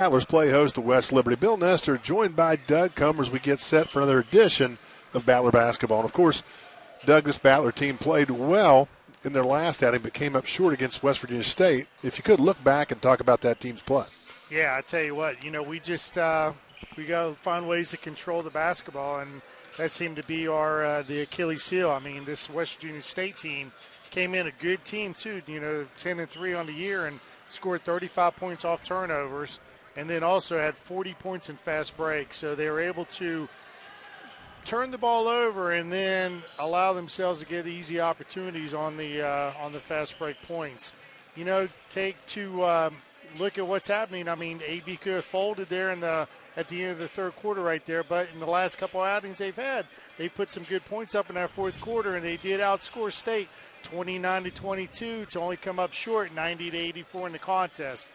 Rattlers play host to West Liberty. Bill Nestor joined by Doug Comer as we get set for another edition of Battler basketball. And, of course, Doug, this Battler team played well in their last outing but came up short against West Virginia State. If you could look back and talk about that team's play. Yeah, I tell you what, we just we got to find ways to control the basketball, and that seemed to be our the Achilles heel. I mean, this West Virginia State team came in a good team too. 10-3 on the year and scored 35 points off turnovers, and then also had 40 points in fast breaks. So they were able to turn the ball over and then allow themselves to get easy opportunities on the fast break points. Look at what's happening. I mean, AB could have folded there at the end of the third quarter right there, but in the last couple outings they've had, they put some good points up in that fourth quarter, and they did outscore State 29-22 to only come up short 90-84 in the contest.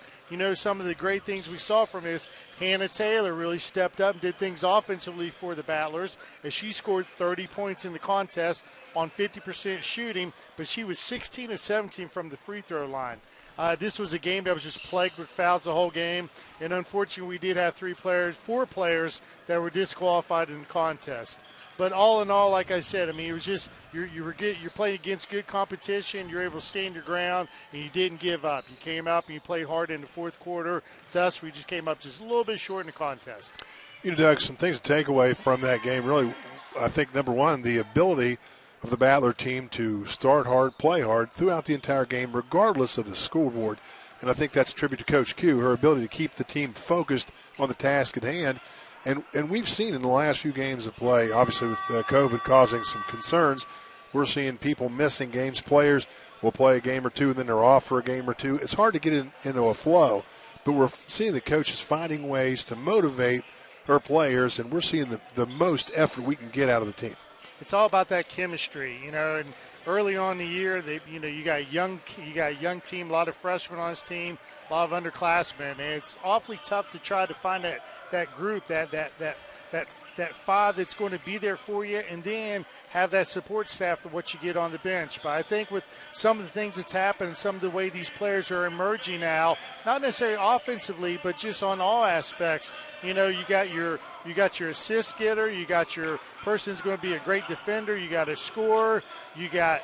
Some of the great things we saw from this, Hannah Taylor really stepped up and did things offensively for the Battlers as she scored 30 points in the contest on 50% shooting, but she was 16 of 17 from the free throw line. This was a game that was just plagued with fouls the whole game, and unfortunately we did have four players that were disqualified in the contest. But all in all, like I said, I mean, it was just you're playing against good competition. You're able to stand your ground, and you didn't give up. You came up and you played hard in the fourth quarter. Thus, we just came up just a little bit short in the contest. Doug, some things to take away from that game. Really, I think, number one, the ability of the Battler team to start hard, play hard throughout the entire game, regardless of the scoreboard. And I think that's a tribute to Coach Q, her ability to keep the team focused on the task at hand. And we've seen in the last few games of play, obviously with COVID causing some concerns, we're seeing people missing games. Players will play a game or two and then they're off for a game or two. It's hard to get into a flow, but we're seeing the coaches finding ways to motivate her players, and we're seeing the most effort we can get out of the team. It's all about that chemistry, and early on in the year, you got a young team, a lot of freshmen on this team, a lot of underclassmen, and it's awfully tough to try to find that group, that five that's going to be there for you, and then have that support staff of what you get on the bench. But I think with some of the things that's happened, some of the way these players are emerging now, not necessarily offensively, but just on all aspects. You got your assist getter, you got your person who's going to be a great defender, you got a scorer, you got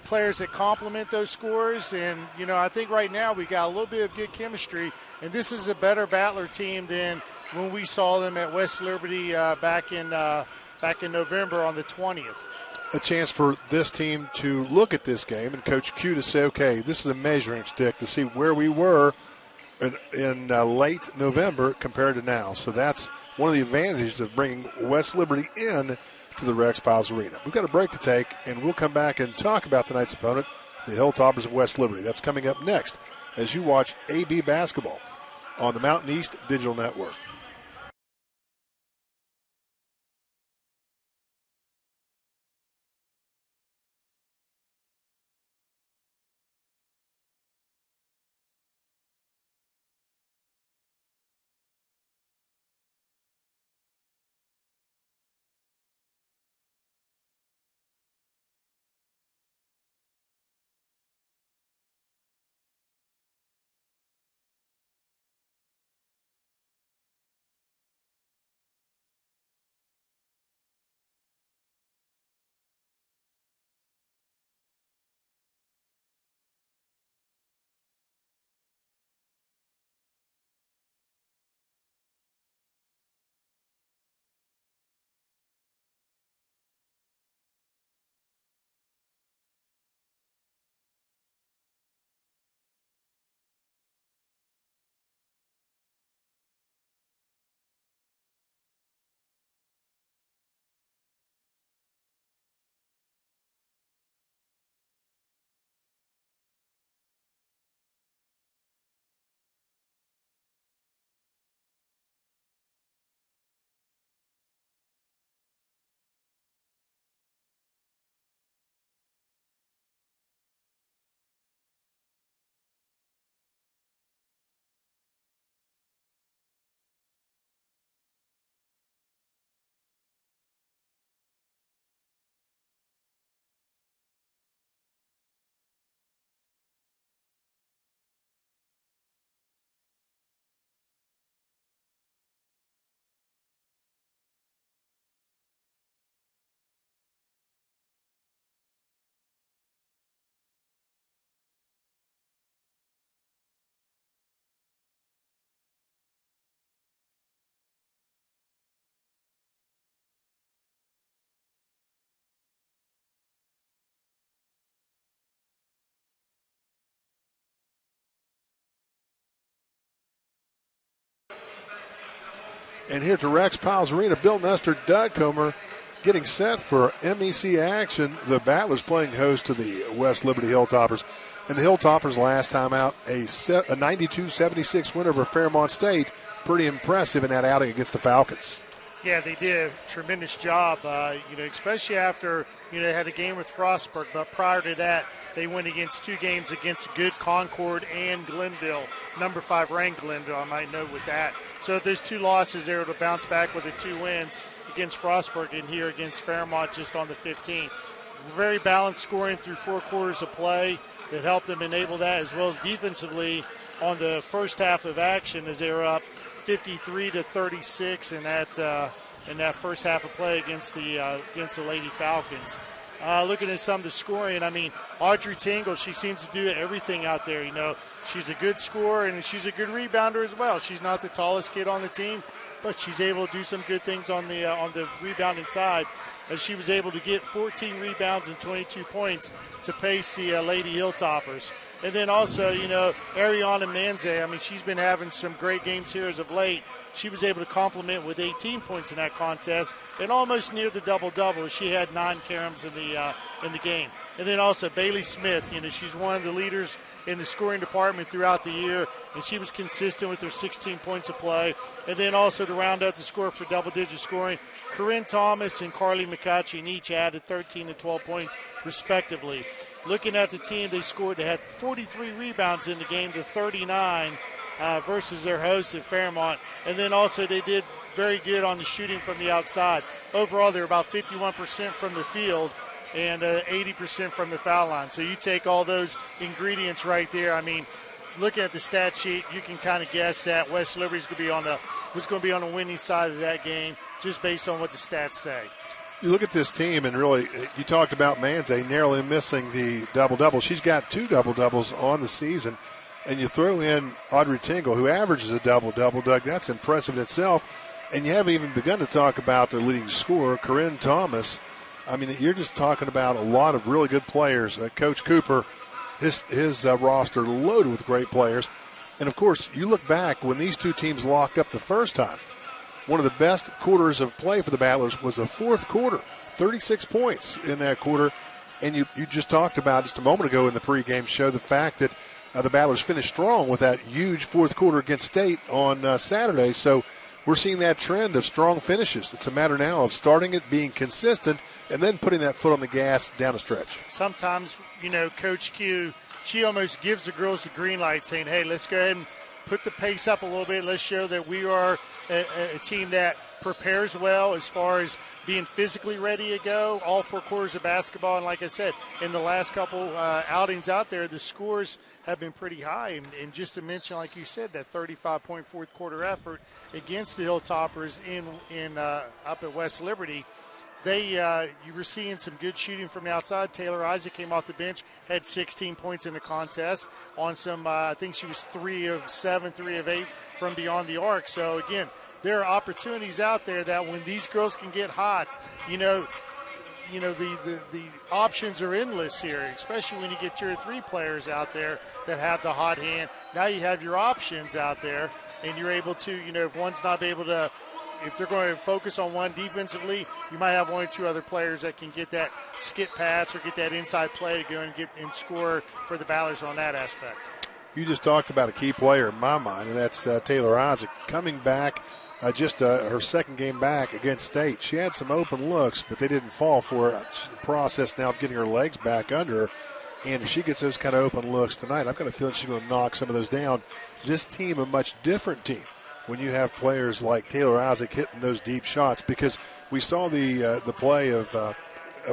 players that complement those scores, and I think right now we got a little bit of good chemistry, and this is a better Battler team than when we saw them at West Liberty back in November on the 20th. A chance for this team to look at this game and Coach Q to say, okay, this is a measuring stick to see where we were in late November compared to now. So that's one of the advantages of bringing West Liberty in to the Rex Piles Arena. We've got a break to take, and we'll come back and talk about tonight's opponent, the Hilltoppers of West Liberty. That's coming up next as you watch AB Basketball on the Mountain East Digital Network. And here to Rex Piles Arena, Bill Nestor, Doug Comer, getting set for MEC action. The Battlers playing host to the West Liberty Hilltoppers. And the Hilltoppers last time out, a 92-76 win over Fairmont State. Pretty impressive in that outing against the Falcons. Yeah, they did a tremendous job, especially after, they had a game with Frostburg. But prior to that, they went against 2 games against good Concord and Glenville, number 5 ranked Glenville, I might note with that. So there's 2 losses there to bounce back with the 2 wins against Frostburg and here against Fairmont just on the 15th. Very balanced scoring through 4 quarters of play that helped them enable that, as well as defensively on the first half of action as they were up 53-36 in that first half of play against the Lady Falcons. Looking at some of the scoring, Audrey Tingle, she seems to do everything out there. She's a good scorer and she's a good rebounder as well. She's not the tallest kid on the team, but she's able to do some good things on the rebounding side, as she was able to get 14 rebounds and 22 points to pace the Lady Hilltoppers. And then also, Ariana Manze, she's been having some great games here as of late. She was able to complement with 18 points in that contest and almost near the double-double. She had 9 caroms in the game. And then also Bailey Smith, she's one of the leaders in the scoring department throughout the year, and she was consistent with her 16 points of play. And then also to round out the score for double-digit scoring, Corinne Thomas and Carly McCutcheon each added 13 and 12 points respectively. Looking at the team, they had 43 rebounds in the game to 39 versus their hosts at Fairmont. And then also they did very good on the shooting from the outside. Overall, they're about 51% from the field and 80% from the foul line. So you take all those ingredients right there. Looking at the stat sheet, you can kind of guess that West Liberty's going to be on the winning side of that game just based on what the stats say. You look at this team, and really, you talked about Manze narrowly missing the double-double. She's got 2 double-doubles on the season, and you throw in Audrey Tingle, who averages a double-double. Doug, that's impressive in itself. And you haven't even begun to talk about their leading scorer, Corinne Thomas. You're just talking about a lot of really good players. Coach Cooper, his roster loaded with great players. And, of course, you look back when these 2 teams locked up the first time. One of the best quarters of play for the Battlers was the fourth quarter, 36 points in that quarter. And you just talked about just a moment ago in the pregame show the fact that the Battlers finished strong with that huge fourth quarter against State on Saturday. So we're seeing that trend of strong finishes. It's a matter now of starting it, being consistent, and then putting that foot on the gas down the stretch. Sometimes, Coach Q, she almost gives the girls the green light saying, hey, let's go ahead and put the pace up a little bit. Let's show that we are a team that prepares well as far as being physically ready to go all 4 quarters of basketball. And like I said, in the last couple outings out there, the scores have been pretty high. And just to mention, like you said, that 35-point fourth quarter effort against the Hilltoppers up at West Liberty, you were seeing some good shooting from the outside. Taylor Isaac came off the bench, had 16 points in the contest on some, I think she was 3 of 7, 3 of 8 from beyond the arc. So, again, there are opportunities out there that when these girls can get hot, the options are endless here, especially when you get 2 or 3 players out there that have the hot hand. Now you have your options out there, and you're able to, if one's not able to, if they're going to focus on one defensively, you might have 1 or 2 other players that can get that skip pass or get that inside play to go and score for the Battlers on that aspect. You just talked about a key player in my mind, and that's Taylor Isaac coming back. Her second game back against State. She had some open looks, but they didn't fall for her. She's in the process now of getting her legs back under her. And if she gets those kind of open looks tonight, I've got a feeling she's going to knock some of those down. This team, a much different team when you have players like Taylor Isaac hitting those deep shots, because we saw the play of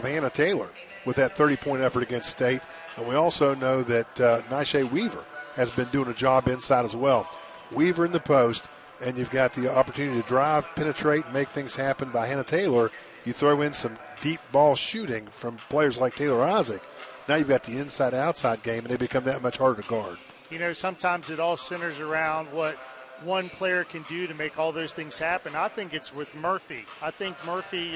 Hannah Taylor with that 30-point effort against State. And we also know that Nisha Weaver has been doing a job inside as well. Weaver in the post, and you've got the opportunity to drive, penetrate, and make things happen by Hannah Taylor. You throw in some deep ball shooting from players like Taylor Isaac. Now you've got the inside-outside game, and they become that much harder to guard. Sometimes it all centers around what one player can do to make all those things happen. I think it's with Murphy. I think Murphy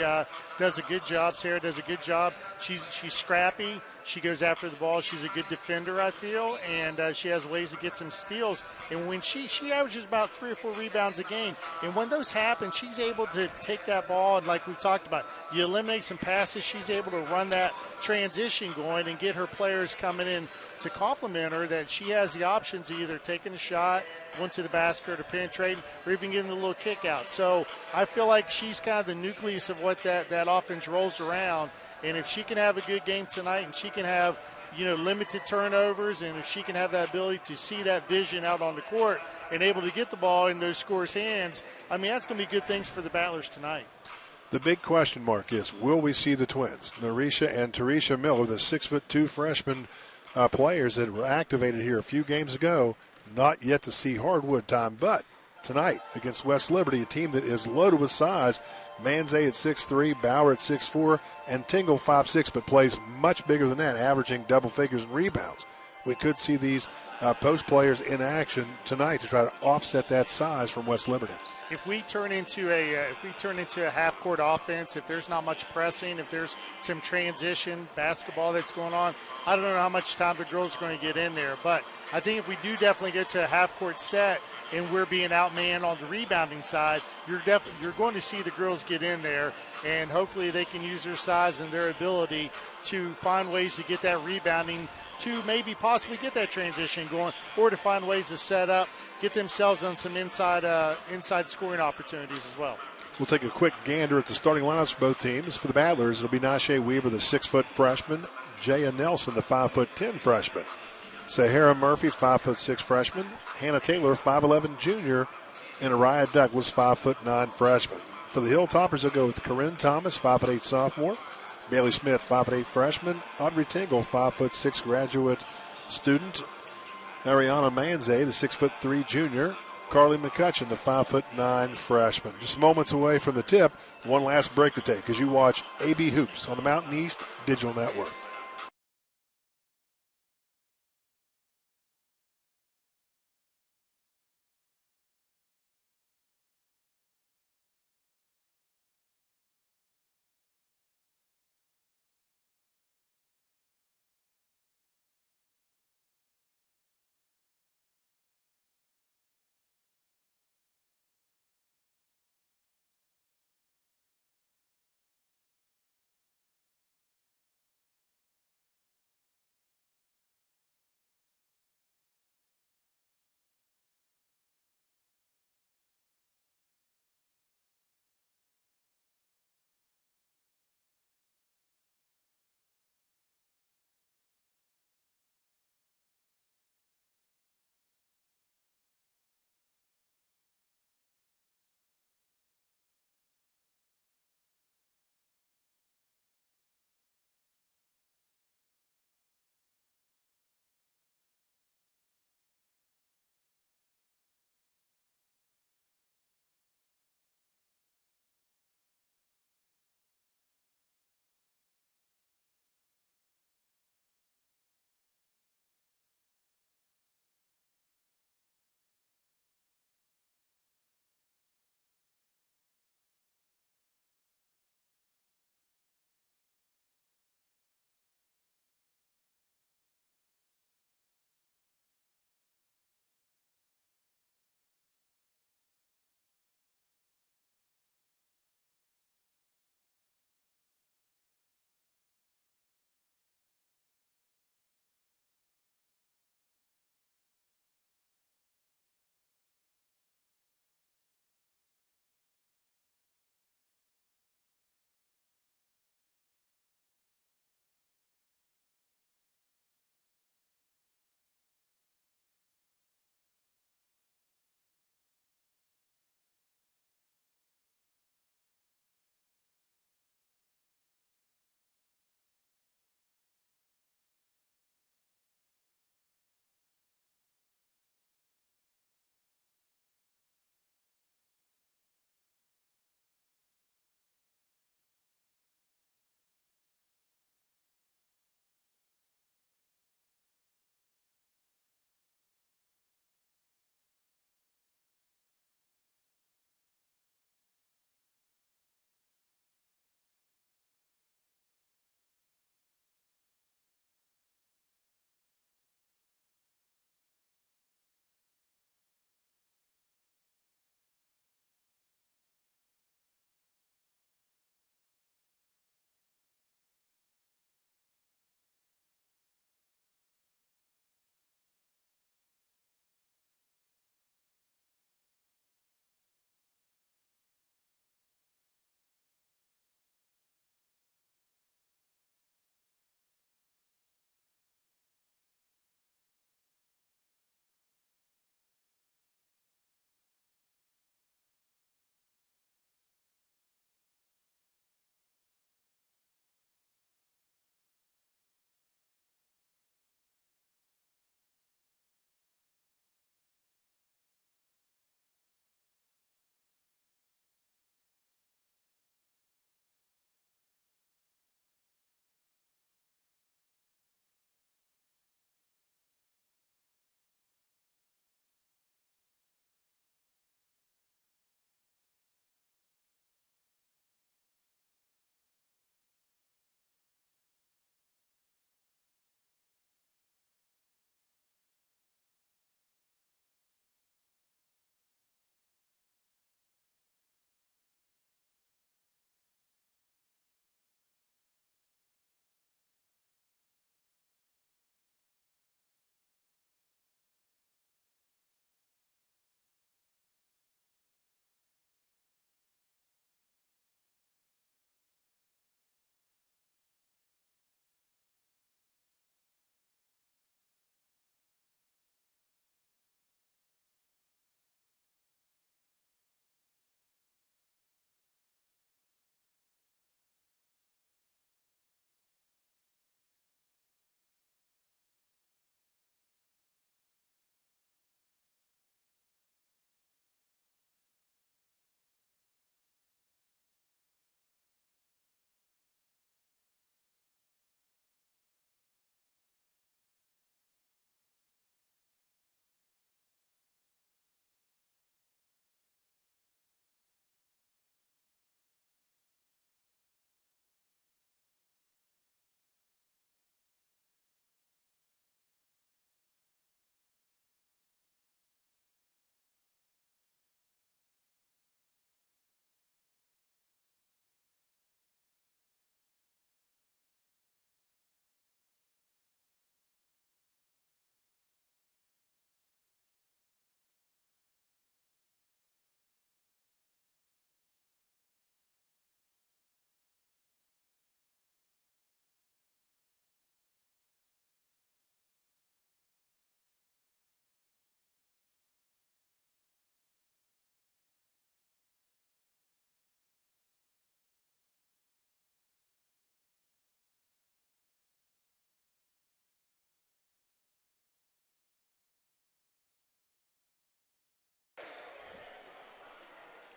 does a good job. Sarah does a good job. She's scrappy. She goes after the ball. She's a good defender, I feel, and she has ways to get some steals. And when she averages about 3 or 4 rebounds a game, and when those happen, she's able to take that ball, and like we've talked about, you eliminate some passes, she's able to run that transition going and get her players coming in to complement her, that she has the options of either taking a shot, going to the basket, or penetrating, or even getting a little kick out. So I feel like she's kind of the nucleus of what that offense rolls around. And if she can have a good game tonight, and she can have, limited turnovers, and if she can have that ability to see that vision out on the court and able to get the ball in those scorers' hands, I mean, that's going to be good things for the Battlers tonight. The big question mark is, will we see the twins, Narisha and Teresha Miller, the 6'2" freshman players that were activated here a few games ago? Not yet to see hardwood time, but tonight against West Liberty, a team that is loaded with size. Manze at 6'3", Bauer at 6'4", and Tingle 5'6", but plays much bigger than that, averaging double figures in rebounds. We could see these post players in action tonight to try to offset that size from West Liberty. If we turn into a half-court offense, if there's not much pressing, if there's some transition basketball that's going on, I don't know how much time the girls are going to get in there. But I think if we do definitely get to a half-court set and we're being outmanned on the rebounding side, you're going to see the girls get in there, and hopefully they can use their size and their ability to find ways to get that rebounding, to maybe possibly get that transition going, or to find ways to set up, get themselves on some inside scoring opportunities as well. We'll take a quick gander at the starting lineups for both teams. For the Battlers, it'll be Nashe Weaver, the 6-foot freshman, Jaya Nelson, the 5'10" freshman, Sahara Murphy, 5'6" freshman, Hannah Taylor, 5'11" junior, and Araya Douglas, 5'9" freshman. For the Hilltoppers, they'll go with Corinne Thomas, 5'8" sophomore, Bailey Smith, 5'8" freshman, Audrey Tingle, 5'6" graduate student, Ariana Manze, the 6'3" junior, Carly McCutcheon, the 5'9" freshman. Just moments away from the tip. One last break to take as you watch AB Hoops on the Mountain East Digital Network.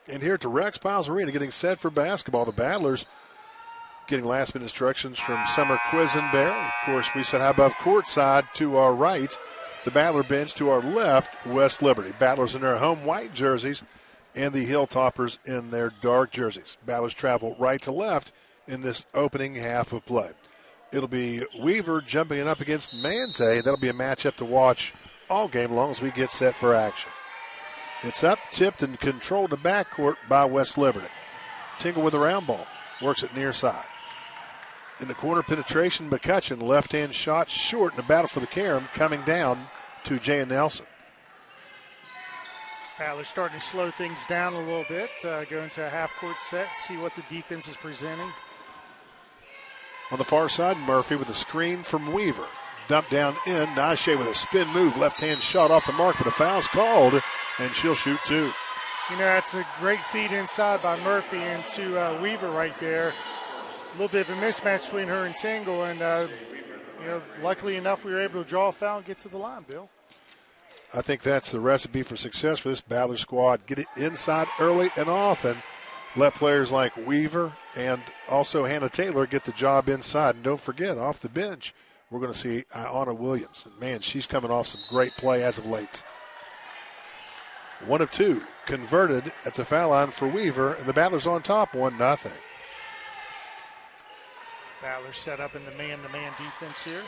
And here to Rex Piles Arena, getting set for basketball. The Battlers getting last-minute instructions from Summer Quisenberry. Of course, we said how above courtside to our right. The Battler bench to our left, West Liberty. Battlers in their home white jerseys and the Hilltoppers in their dark jerseys. Battlers travel right to left in this opening half of play. It'll be Weaver jumping it up against Manze. That'll be a matchup to watch all game long as we get set for action. It's up, tipped, and controlled to backcourt by West Liberty. Tingle with the round ball. Works it near side. In the corner, penetration, McCutcheon, left-hand shot short in the battle for the carom, coming down to Jay Nelson. Battlers starting to slow things down a little bit, go into a half-court set, see what the defense is presenting. On the far side, Murphy with a screen from Weaver. Dumped down in, Nashe with a spin move, left-hand shot off the mark, but a foul's called, and she'll shoot two. You know, that's a great feed inside by Murphy into Weaver right there. A little bit of a mismatch between her and Tingle, and, luckily enough, we were able to draw a foul and get to the line, Bill. I think that's the recipe for success for this Battler squad. Get it inside early and often. Let players like Weaver and also Hannah Taylor get the job inside. And don't forget, off the bench, we're going to see Anna Williams. And, man, she's coming off some great play as of late. 1 of 2 converted at the foul line for Weaver, and the Battlers on top, 1-0. Battler set up in the man-to-man defense here.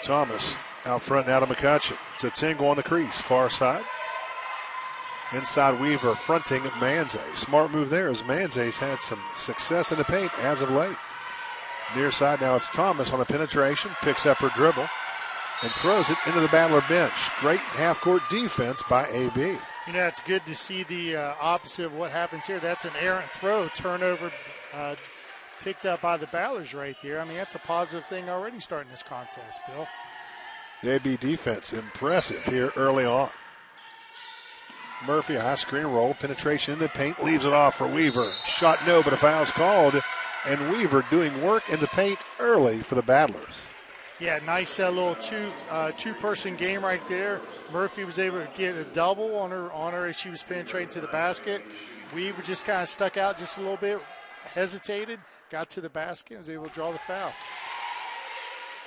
Thomas out front now to McCutcheon. It's a Tingle on the crease, far side. Inside Weaver fronting Manze. Smart move there as Manze's had some success in the paint as of late. Near side now it's Thomas on a penetration, picks up her dribble, and throws it into the Battler bench. Great half-court defense by AB. You know, it's good to see the opposite of what happens here. That's an errant throw, turnover picked up by the Battlers right there. I mean, that's a positive thing already starting this contest, Bill. The AB defense impressive here early on. Murphy, a high screen roll, penetration in the paint, leaves it off for Weaver. Shot no, but a foul's called, and Weaver doing work in the paint early for the Battlers. Yeah, nice little two-person game right there. Murphy was able to get a double on her as she was penetrating to the basket. Weaver just kind of stuck out just a little bit, hesitated, got to the basket, and was able to draw the foul.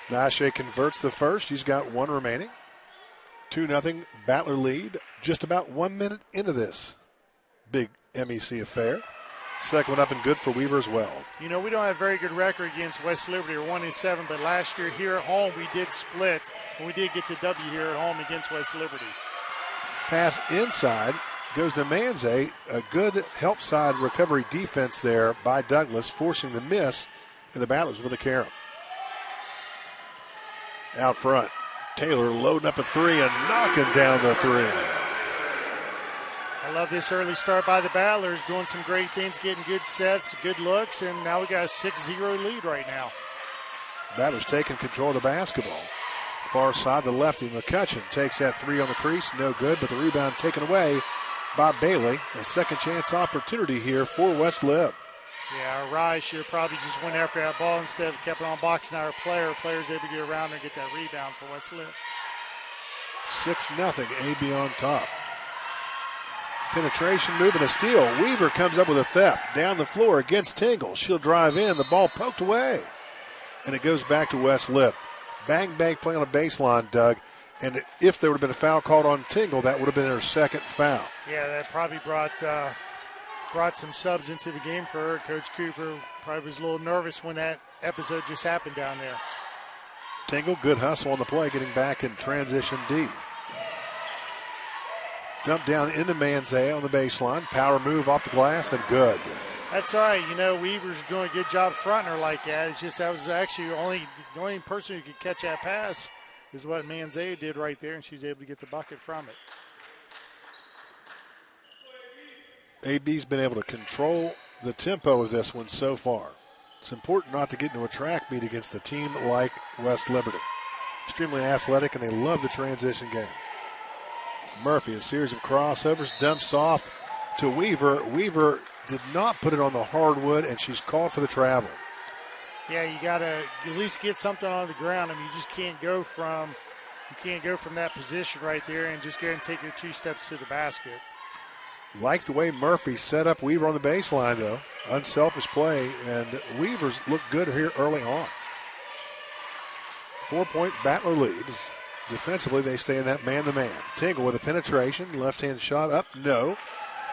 Nashe converts the first. He's got one remaining. 2-0 Battler lead. Just about 1 minute into this big MEC affair. Second one up and good for Weaver as well. You know, we don't have a very good record against West Liberty. We're 1-7, but last year here at home we did split, and we did get the W here at home against West Liberty. Pass inside goes to Manze. A good help side recovery defense there by Douglas, forcing the miss, and the Battlers with a carom. Out front, Taylor loading up a three and knocking down the three. I love this early start by the Battlers, doing some great things, getting good sets, good looks, and now we got a 6-0 lead right now. Battlers taking control of the basketball. Far side, the lefty, McCutcheon, takes that three on the crease, no good, but the rebound taken away by Bailey. A second chance opportunity here for West Lib. Yeah, Rye should have probably just went after that ball instead of kept it on boxing our player. Players able to get around and get that rebound for West Lib. 6-0, AB on top. Penetration, move, and a steal. Weaver comes up with a theft. Down the floor against Tingle. She'll drive in. The ball poked away. And it goes back to West Lib. Bang, bang play on a baseline, Doug. And if there would have been a foul called on Tingle, that would have been her second foul. Yeah, that probably brought some subs into the game for her. Coach Cooper probably was a little nervous when that episode just happened down there. Tingle, good hustle on the play, getting back in transition D. Dump down into Manze on the baseline. Power move off the glass and good. That's all right. You know, Weaver's doing a good job fronting her like that. It's just that was actually the only person who could catch that pass is what Manze did right there, and she was able to get the bucket from it. AB's been able to control the tempo of this one so far. It's important not to get into a track meet against a team like West Liberty. Extremely athletic, and they love the transition game. Murphy, a series of crossovers, dumps off to Weaver. Weaver did not put it on the hardwood, and she's called for the travel. Yeah, you got to at least get something on the ground. I mean, you just can't go from You can't go from that position right there and just go ahead and take your 2 steps to the basket. Like the way Murphy set up Weaver on the baseline, though. Unselfish play, and Weaver's looked good here early on. 4-point Battler leads. Defensively, they stay in that man-to-man. Tingle with a penetration. Left-hand shot up, no.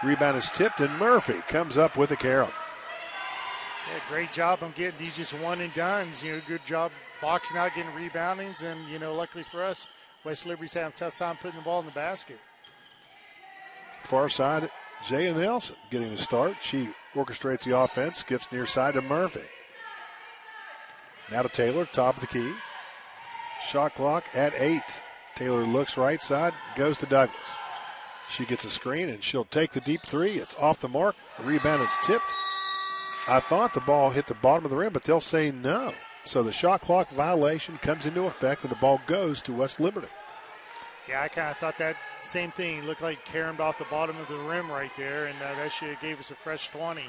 Rebound is tipped, and Murphy comes up with a carom. Yeah, great job on getting these just one-and-dones. Good job boxing out, getting reboundings, and, luckily for us, West Liberty's having a tough time putting the ball in the basket. Far side, Jaya Nelson getting the start. She orchestrates the offense, skips near side to Murphy. Now to Taylor, top of the key. Shot clock at 8. Taylor looks right side, goes to Douglas. She gets a screen, and she'll take the deep 3. It's off the mark. The rebound is tipped. I thought the ball hit the bottom of the rim, but they'll say no. So the shot clock violation comes into effect, and the ball goes to West Liberty. Yeah, I kind of thought that same thing. It looked like caromed off the bottom of the rim right there, and that should have gave us a fresh 20.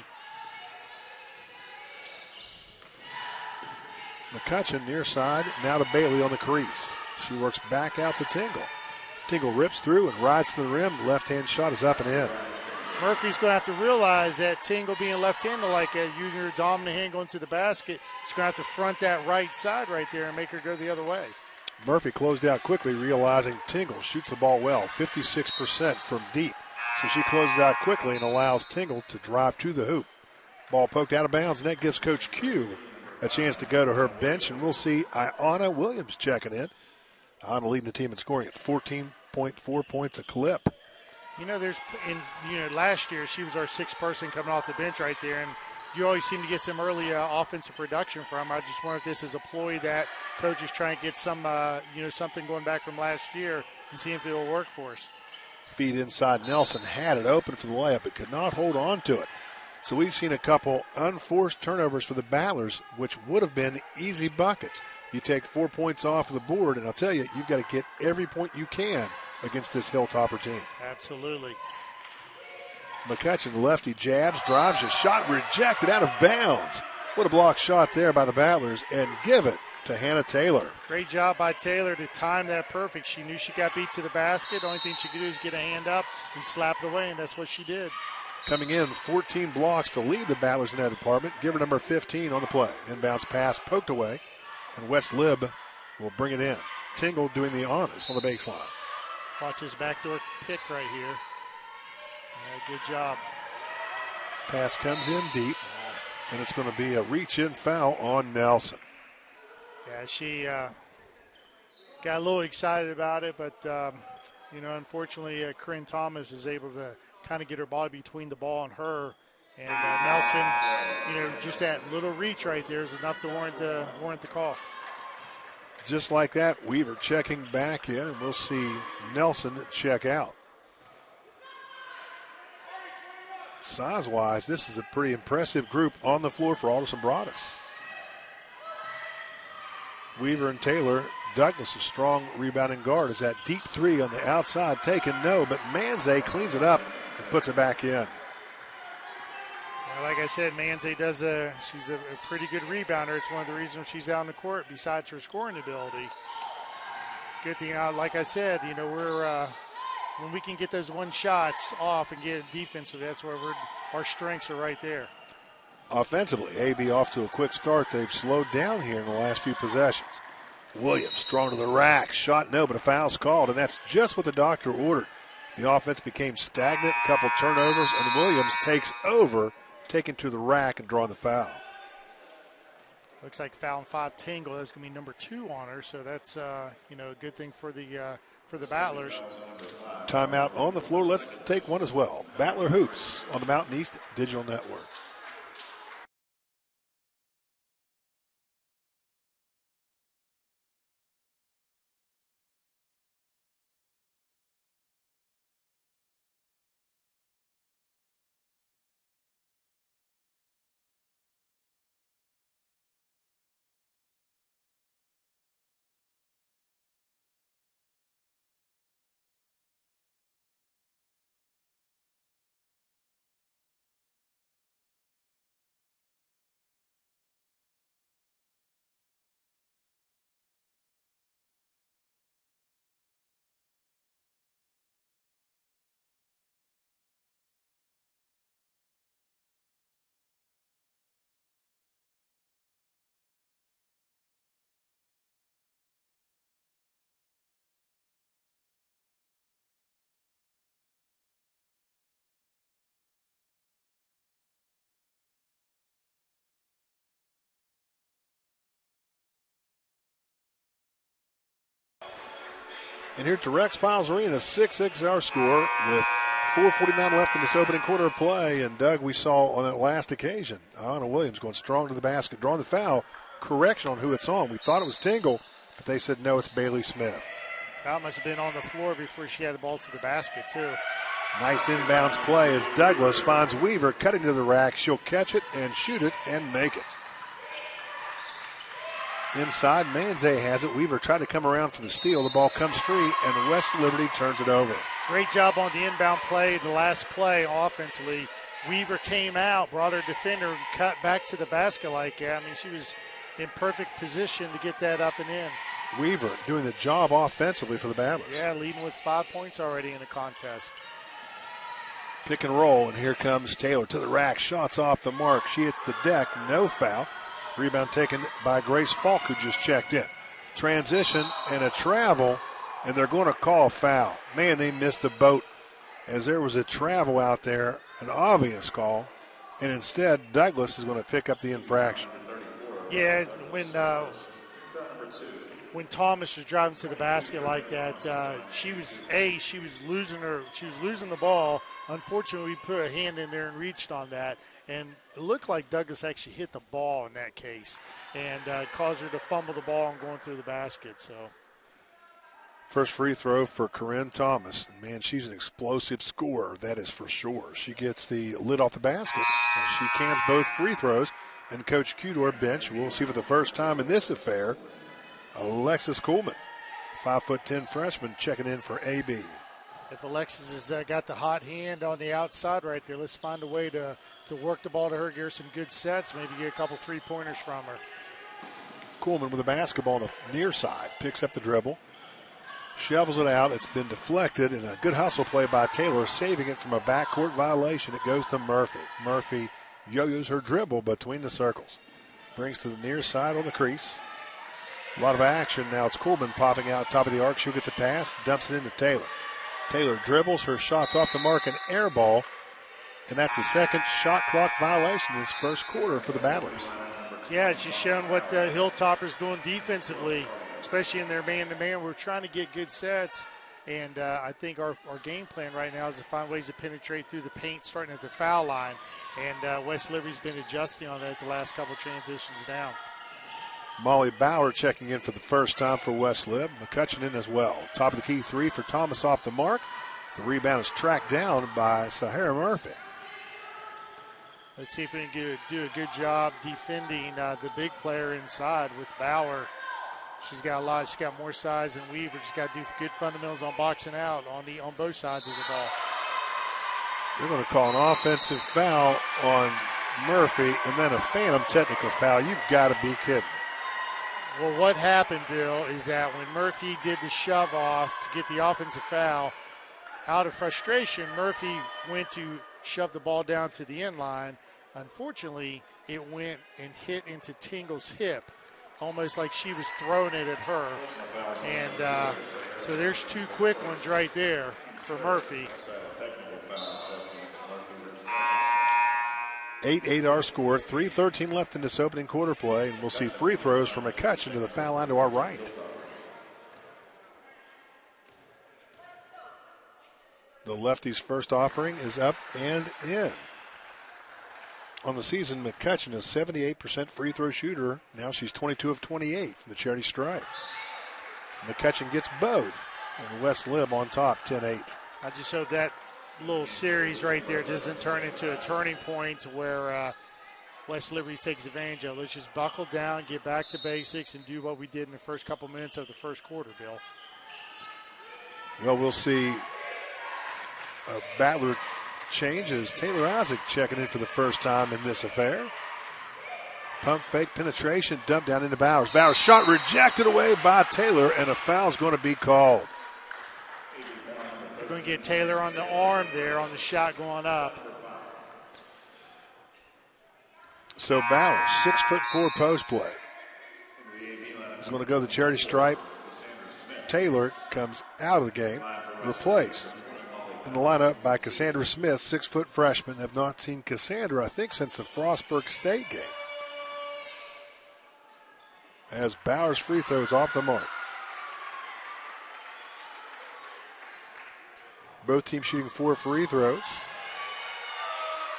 McCutcheon near side, now to Bailey on the crease. She works back out to Tingle. Tingle rips through and rides to the rim. Left-hand shot is up and in. Murphy's going to have to realize that Tingle being left-handed like a junior dominant hand going to the basket, he's going to have to front that right side right there and make her go the other way. Murphy closed out quickly, realizing Tingle shoots the ball well, 56% from deep. So she closes out quickly and allows Tingle to drive to the hoop. Ball poked out of bounds, and that gives Coach Q a chance to go to her bench, and we'll see Iana Williams checking in. Iana leading the team in scoring at 14.4 points a clip. Last year she was our 6th person coming off the bench right there, and you always seem to get some early offensive production from her. I just wonder if this is a ploy that coach is trying to get some, something going back from last year and see if it will work for us. Feed inside. Nelson had it open for the layup, but could not hold on to it. So we've seen a couple unforced turnovers for the Battlers, which would have been easy buckets. You take 4 points off of the board, and I'll tell you, you've got to get every point you can against this Hilltopper team. Absolutely. McCutcheon, lefty jabs, drives, a shot rejected out of bounds. What a block shot there by the Battlers, and give it to Hannah Taylor. Great job by Taylor to time that perfect. She knew she got beat to the basket. The only thing she could do is get a hand up and slap it away, and that's what she did. Coming in, 14 blocks to lead the Battlers in that department. Give her number 15 on the play. Inbounds pass poked away, and West Lib will bring it in. Tingle doing the honors on the baseline. Watch his backdoor pick right here. Good job. Pass comes in deep, and it's going to be a reach-in foul on Nelson. Yeah, she got a little excited about it, but, unfortunately, Corinne Thomas is able to kind of get her body between the ball and her. And Nelson, just that little reach right there is enough to warrant the call. Just like that, Weaver checking back in, and we'll see Nelson check out. Size-wise, this is a pretty impressive group on the floor for Alderson Broaddus. Weaver and Taylor. Douglas, a strong rebounding guard, is that deep 3 on the outside taken. No, but Manze cleans it up and puts it back in. Well, like I said, Manze she's a pretty good rebounder. It's one of the reasons she's out on the court besides her scoring ability. Good thing, like I said, we're when we can get those one shots off and get defensive, that's where our strengths are right there. Offensively, AB off to a quick start. They've slowed down here in the last few possessions. Williams strong to the rack. Shot no, but a foul's called, and that's just what the doctor ordered. The offense became stagnant, a couple turnovers, and Williams takes over, taking to the rack and drawing the foul. Looks like foul 5 Tingle. That's going to be number 2 on her, so that's a good thing for the Battlers. Timeout on the floor. Let's take one as well. Battler Hoops on the Mountain East Digital Network. And here to Rex Piles Arena, 6-6 our score with 4:49 left in this opening quarter of play. And Doug, we saw on that last occasion, Anna Williams going strong to the basket, drawing the foul. Correction on who it's on. We thought it was Tingle, but they said no, it's Bailey Smith. Foul must have been on the floor before she had the ball to the basket, too. Nice inbounds play as Douglas finds Weaver cutting to the rack. She'll catch it and shoot it and make it. Inside, Manze has it. Weaver tried to come around for the steal. The ball comes free, and West Liberty turns it over. Great job on the inbound play, the last play offensively. Weaver came out, brought her defender, and cut back to the basket like that. I mean, she was in perfect position to get that up and in. Weaver doing the job offensively for the Battlers. Yeah, leading with 5 points already in the contest. Pick and roll, and here comes Taylor to the rack. Shots off the mark. She hits the deck. No foul. Rebound taken by Grace Falk, who just checked in. Transition and a travel, and they're going to call a foul. Man, they missed the boat as there was a travel out there, an obvious call, and instead Douglas is going to pick up the infraction. Yeah, when Thomas was driving to the basket like that, she was losing the ball. Unfortunately, we put a hand in there and reached on that, and it looked like Douglas actually hit the ball in that case and caused her to fumble the ball and going through the basket. So, first free throw for Corinne Thomas. And man, she's an explosive scorer, that is for sure. She gets the lid off the basket, and she cans both free throws. And Coach Cudor bench, we'll see for the first time in this affair, Alexis Coleman, 5'10" freshman, checking in for AB. If Alexis has got the hot hand on the outside right there, let's find a way to work the ball to her, give her some good sets, maybe get a couple three-pointers from her. Coleman with the basketball on the near side, picks up the dribble, shovels it out. It's been deflected, and a good hustle play by Taylor, saving it from a backcourt violation. It goes to Murphy. Murphy yo-yos her dribble between the circles. Brings to the near side on the crease. A lot of action. Now it's Coleman popping out top of the arc. She'll get the pass, dumps it into Taylor. Taylor dribbles, her shots off the mark, an air ball. And that's the second shot clock violation in this first quarter for the Battlers. Yeah, it's just showing what the Hilltoppers doing defensively, especially in their man-to-man. We're trying to get good sets, and I think our game plan right now is to find ways to penetrate through the paint, starting at the foul line. And West Liberty's been adjusting on that the last couple transitions down. Molly Bauer checking in for the first time for West Lib. McCutcheon in as well. Top of the key three for Thomas off the mark. The rebound is tracked down by Sahara Murphy. Let's see if we can do a good job defending the big player inside with Bauer. She's got a lot. She's got more size than Weaver. She's got to do good fundamentals on boxing out on both sides of the ball. They're going to call an offensive foul on Murphy and then a phantom technical foul. You've got to be kidding me. Well, what happened, Bill, is that when Murphy did the shove off to get the offensive foul, out of frustration, Murphy went to shove the ball down to the end line. Unfortunately, it went and hit into Tingle's hip, almost like she was throwing it at her. And so there's two quick ones right there for Murphy. 8-8 our score, 3:13 left in this opening quarter play, and we'll see free throws from McCutcheon to the foul line to our right. The lefty's first offering is up and in. On the season, McCutcheon is 78% free throw shooter. Now she's 22 of 28 from the charity stripe. McCutcheon gets both, and West Lib on top, 10-8. I just hope that little series right there doesn't turn into a turning point where West Liberty takes advantage of. Let's just buckle down, get back to basics, and do what we did in the first couple minutes of the first quarter, Bill. Well, we'll see a Battler change as Taylor Isaac checking in for the first time in this affair. Pump fake penetration, dumped down into Bowers. Bowers shot rejected away by Taylor, and a foul's going to be called. We're going to get Taylor on the arm there on the shot going up. So Bowers, 6'4" post play. He's going to go to the charity stripe. Taylor comes out of the game, replaced in the lineup by Cassandra Smith, 6' freshman. Have not seen Cassandra, I think, since the Frostburg State game. As Bowers' free throw is off the mark. Both teams shooting 4 free throws.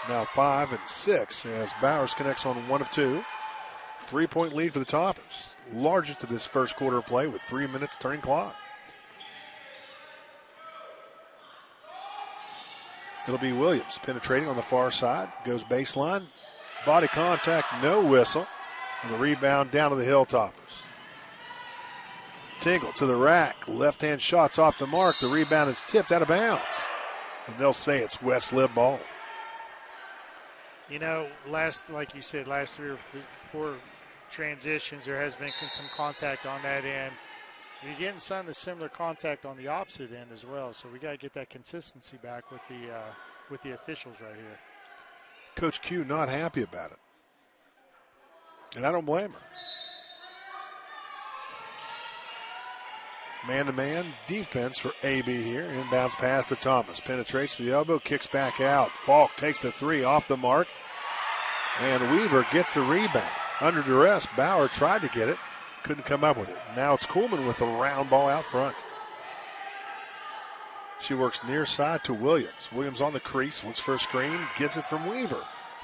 Now 5 and 6 as Bowers connects on 1 of 2. 3-point lead for the Toppers. Largest of this first quarter of play with 3 minutes turning clock. It'll be Williams penetrating on the far side. Goes baseline. Body contact, no whistle. And the rebound down to the Hilltoppers. Tingle to the rack. Left-hand shot's off the mark. The rebound is tipped out of bounds. And they'll say it's West Lib ball. You know, like you said, last 3 or 4 transitions, there has been some contact on that end. You're getting some of the similar contact on the opposite end as well, so we got to get that consistency back with the officials right here. Coach Q not happy about it, and I don't blame her. Man-to-man defense for AB here. Inbounds pass to Thomas. Penetrates to the elbow, kicks back out. Falk takes the 3 off the mark, and Weaver gets the rebound. Under duress, Bauer tried to get it. Couldn't come up with it. Now it's Kuhlman with a round ball out front. She works near side to Williams. Williams on the crease, looks for a screen, gets it from Weaver.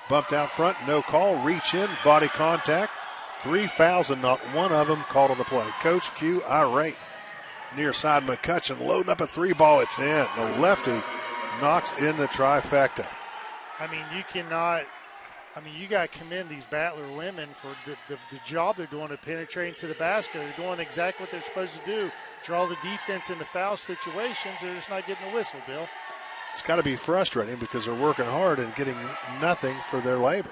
Bumped out front, no call, reach in, body contact. 3 fouls and not one of them called on the play. Coach Q irate. Near side, McCutcheon loading up a 3 ball. It's in. The lefty knocks in the trifecta. I mean, you got to commend these Battler women for the job they're doing to penetrate into the basket. They're doing exactly what they're supposed to do, draw the defense into foul situations. They're just not getting the whistle, Bill. It's got to be frustrating because they're working hard and getting nothing for their labor.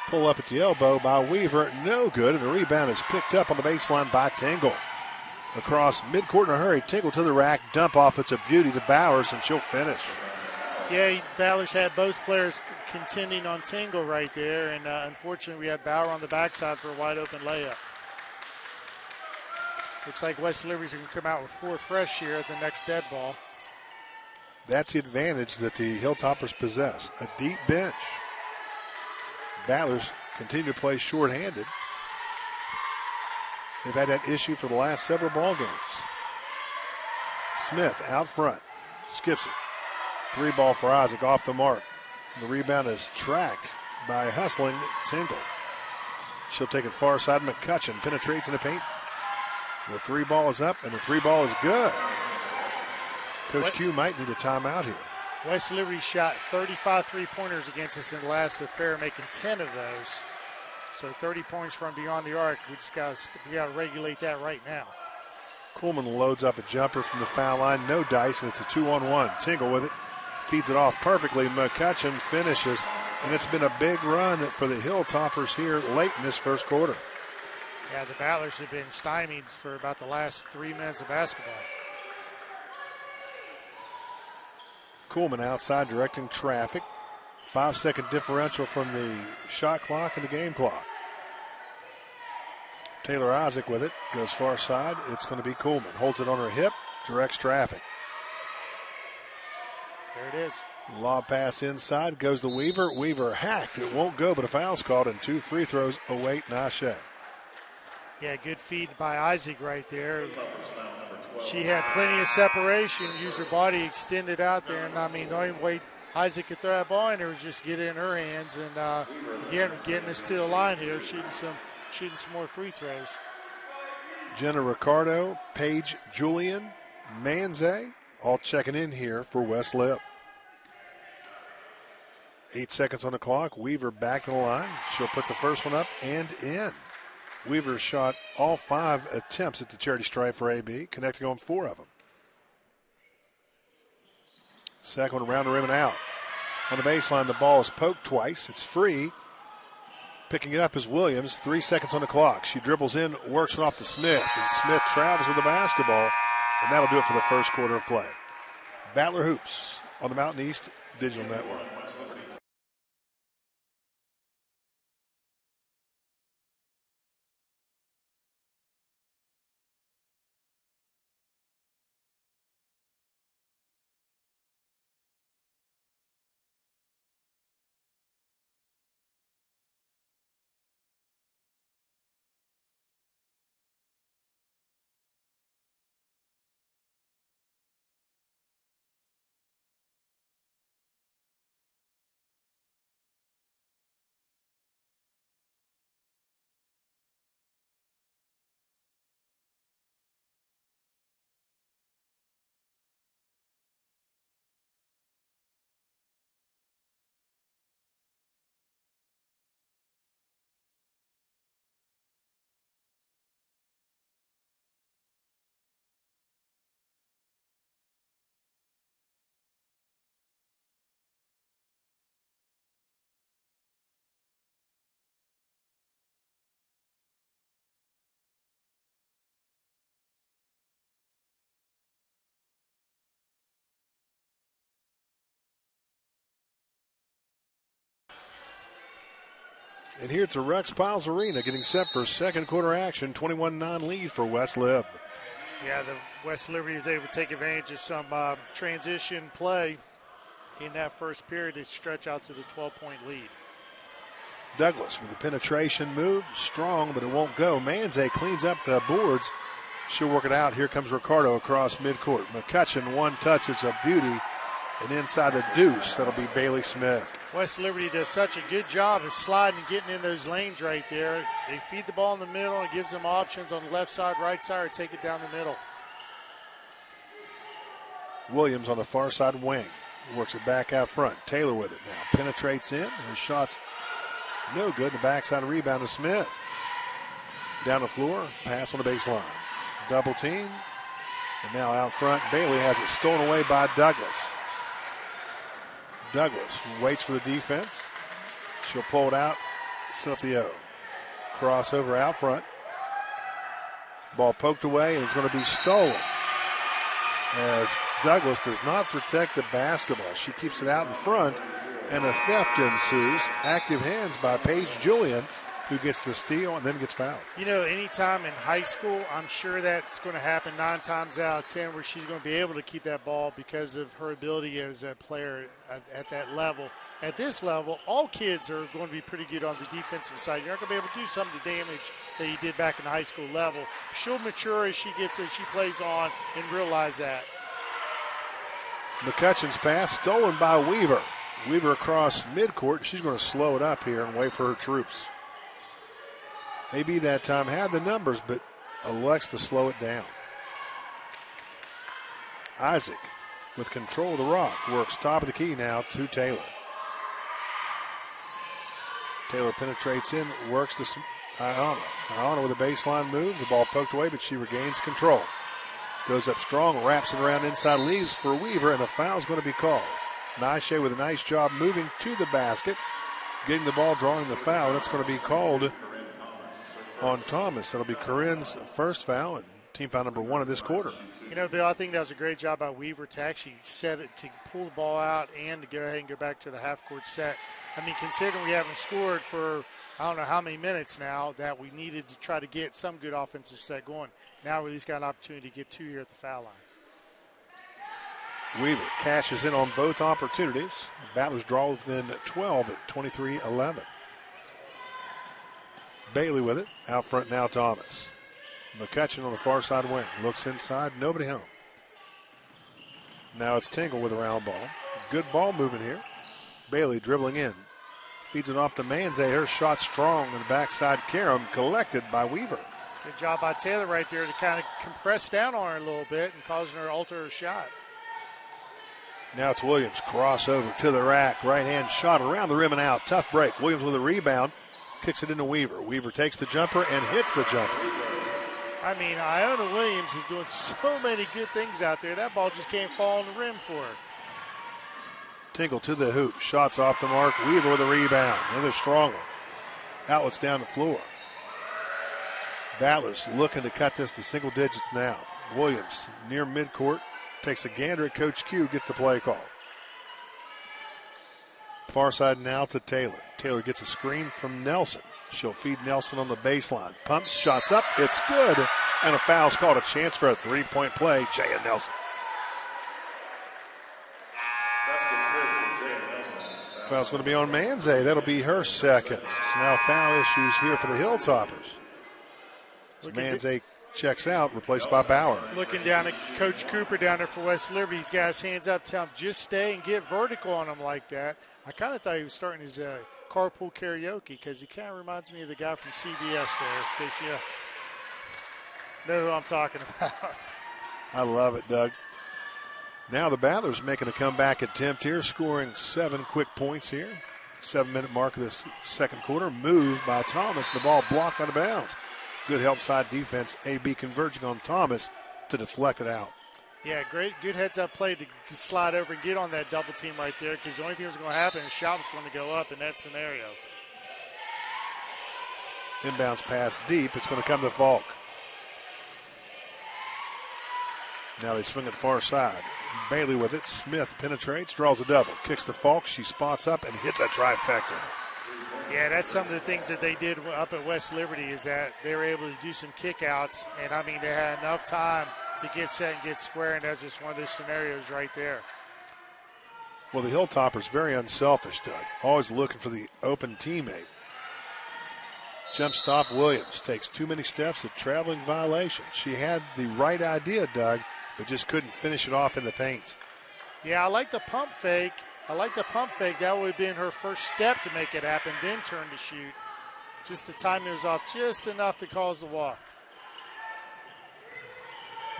Pull up at the elbow by Weaver. No good, and the rebound is picked up on the baseline by Tingle. Across midcourt in a hurry, Tingle to the rack, dump off. It's a beauty to Bowers, and she'll finish. Yeah, Bowers had both players contending on Tingle right there, and unfortunately we had Bauer on the backside for a wide-open layup. Looks like West Liberty's going to come out with 4 fresh here at the next dead ball. That's the advantage that the Hilltoppers possess, a deep bench. Battlers continue to play shorthanded. They've had that issue for the last several ball games. Smith out front, skips it. 3 ball for Isaac off the mark. The rebound is tracked by hustling Tingle. She'll take it far side. McCutcheon penetrates in the paint. The 3 ball is up, and the 3 ball is good. Coach Q might need a timeout here. West Liberty shot 35 3-pointers against us in the last affair, making 10 of those. So 30 points from beyond the arc. We got to regulate that right now. Kuhlman loads up a jumper from the foul line. No dice, and it's a 2-on-1. Tingle with it. Feeds it off perfectly. McCutcheon finishes, and it's been a big run for the Hilltoppers here late in this first quarter. Yeah, the Battlers have been stymied for about the last 3 minutes of basketball. Kuhlman outside directing traffic. 5-second differential from the shot clock and the game clock. Taylor Isaac with it. Goes far side. It's going to be Kuhlman. Holds it on her hip. Directs traffic. There it is. Lob pass inside. Goes to Weaver. Weaver hacked. It won't go, but a foul's called and 2 free throws await Nashe. Yeah, good feed by Isaac right there. She had plenty of separation. Used her body extended out there. And, I mean, the only way Isaac could throw that ball in there was just get it in her hands. And, again, getting us to the line here, shooting some more free throws. Jenna Ricardo, Paige Julian, Manze, all checking in here for West Lip. 8 seconds on the clock. Weaver back to the line. She'll put the first one up and in. Weaver shot all 5 attempts at the charity stripe for AB, connecting on 4 of them. Second one around the rim and out. On the baseline, the ball is poked twice. It's free. Picking it up is Williams. 3 seconds on the clock. She dribbles in, works it off to Smith, and Smith travels with the basketball, and that'll do it for the first quarter of play. Battler Hoops on the Mountain East Digital Network. And here at the Rex Piles Arena, getting set for second quarter action, 21-9 lead for West Lib. Yeah, the West Liberty is able to take advantage of some transition play in that first period to stretch out to the 12-point lead. Douglas with the penetration move, strong, but it won't go. Manze cleans up the boards. She'll work it out. Here comes Ricardo across midcourt. McCutcheon, one touch. It's a beauty. And inside the deuce, that'll be Bailey Smith. West Liberty does such a good job of sliding and getting in those lanes right there. They feed the ball in the middle and it gives them options on the left side, right side, or take it down the middle. Williams on the far side wing. Works it back out front. Taylor with it now. Penetrates in. Her shot's no good. The backside rebound to Smith. Down the floor. Pass on the baseline. Double team. And now out front, Bailey has it stolen away by Douglas. Douglas waits for the defense. She'll pull it out, set up the O. Crossover out front. Ball poked away, and it's going to be stolen. As Douglas does not protect the basketball. She keeps it out in front, and a theft ensues. Active hands by Paige Julian, who gets the steal and then gets fouled. You know, anytime in high school, I'm sure that's going to happen 9 times out of 10 where she's going to be able to keep that ball because of her ability as a player at that level. At this level, all kids are going to be pretty good on the defensive side. You're not going to be able to do some of the damage that you did back in the high school level. She'll mature as she plays on and realize that. McCutcheon's pass stolen by Weaver. Weaver across midcourt. She's going to slow it up here and wait for her troops. AB that time had the numbers, but elects to slow it down. Isaac with control of the rock. Works top of the key now to Taylor. Taylor penetrates in, works to Iona. Iona with a baseline move. The ball poked away, but she regains control. Goes up strong, wraps it around inside, leaves for Weaver, and a foul's going to be called. Nishe with a nice job moving to the basket, getting the ball, drawing the foul. That's going to be called on Thomas. That'll be Corinne's first foul and team foul number 1 of this quarter. You know, Bill, I think that was a great job by Weaver to actually set it, to pull the ball out and to go ahead and go back to the half-court set. I mean, considering we haven't scored for I don't know how many minutes now, that we needed to try to get some good offensive set going. Now we at least got an opportunity to get 2 here at the foul line. Weaver cashes in on both opportunities. Battlers draw within 12 at 23-11. Bailey with it. Out front now, Thomas. McCutcheon on the far side wing. Looks inside. Nobody home. Now it's Tingle with a round ball. Good ball movement here. Bailey dribbling in. Feeds it off to Manze. Her shot strong on the backside. Karam collected by Weaver. Good job by Taylor right there to kind of compress down on her a little bit and causing her to alter her shot. Now it's Williams. Crossover to the rack. Right hand shot around the rim and out. Tough break. Williams with a rebound. Kicks it into Weaver. Weaver takes the jumper and hits the jumper. I mean, Iona Williams is doing so many good things out there. That ball just can't fall on the rim for her. Tingle to the hoop. Shots off the mark. Weaver with a rebound. Another strong one. Outlets down the floor. Battlers looking to cut this to single digits now. Williams near midcourt. Takes a gander at Coach Q. Gets the play call. Far side now to Taylor. Taylor gets a screen from Nelson. She'll feed Nelson on the baseline. Pumps, shots up. It's good. And a foul's called. A chance for a three-point play. Jaya Nelson. Foul's going to be on Manze. That'll be her second. So now foul issues here for the Hilltoppers. Manze checks out, replaced by Bauer. Looking down at Coach Cooper down there for West Liberty. He's got his hands up, tell him just stay and get vertical on him like that. I kind of thought he was starting his carpool karaoke because he kind of reminds me of the guy from CBS there. Because you know who I'm talking about. I love it, Doug. Now the Battlers making a comeback attempt here, scoring 7 quick points here. 7-minute mark of this second quarter. Moved by Thomas. The ball blocked out of bounds. Good help side defense. AB converging on Thomas to deflect it out. Yeah, great, good heads-up play to slide over and get on that double team right there because the only thing that's going to happen is shot was going to go up in that scenario. Inbounds pass deep. It's going to come to Falk. Now they swing it far side. Bailey with it. Smith penetrates, draws a double. Kicks to Falk. She spots up and hits a trifecta. Yeah, that's some of the things that they did up at West Liberty is that they were able to do some kickouts, and I mean they had enough time to get set and get square, and that's just one of those scenarios right there. Well, the Hilltopper's very unselfish, Doug. Always looking for the open teammate. Jump stop Williams takes too many steps, a traveling violation. She had the right idea, Doug, but just couldn't finish it off in the paint. Yeah, I like the pump fake. That would have been her first step to make it happen, then turn to shoot. Just the timing was off just enough to cause the walk.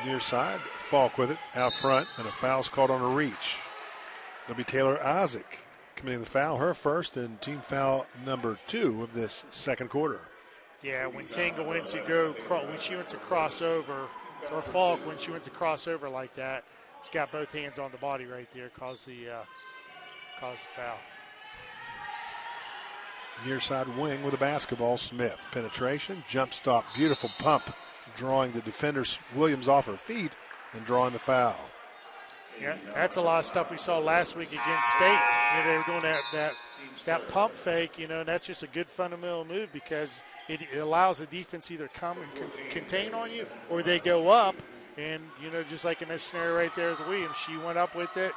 Near side, Falk with it, out front, and a foul's called on a reach. It'll be Taylor Isaac committing the foul, her first, and team foul number 2 of this second quarter. Yeah, when Tango went to when she went to crossover, or Falk, when she went to crossover like that, she got both hands on the body right there, caused the foul. Near side wing with a basketball, Smith. Penetration, jump stop, beautiful pump, drawing the defender Williams off her feet and drawing the foul. Yeah, that's a lot of stuff we saw last week against State. They were doing that pump fake, and that's just a good fundamental move because it allows the defense either come and contain on you or they go up. And, just like in this scenario right there with Williams, she went up with it,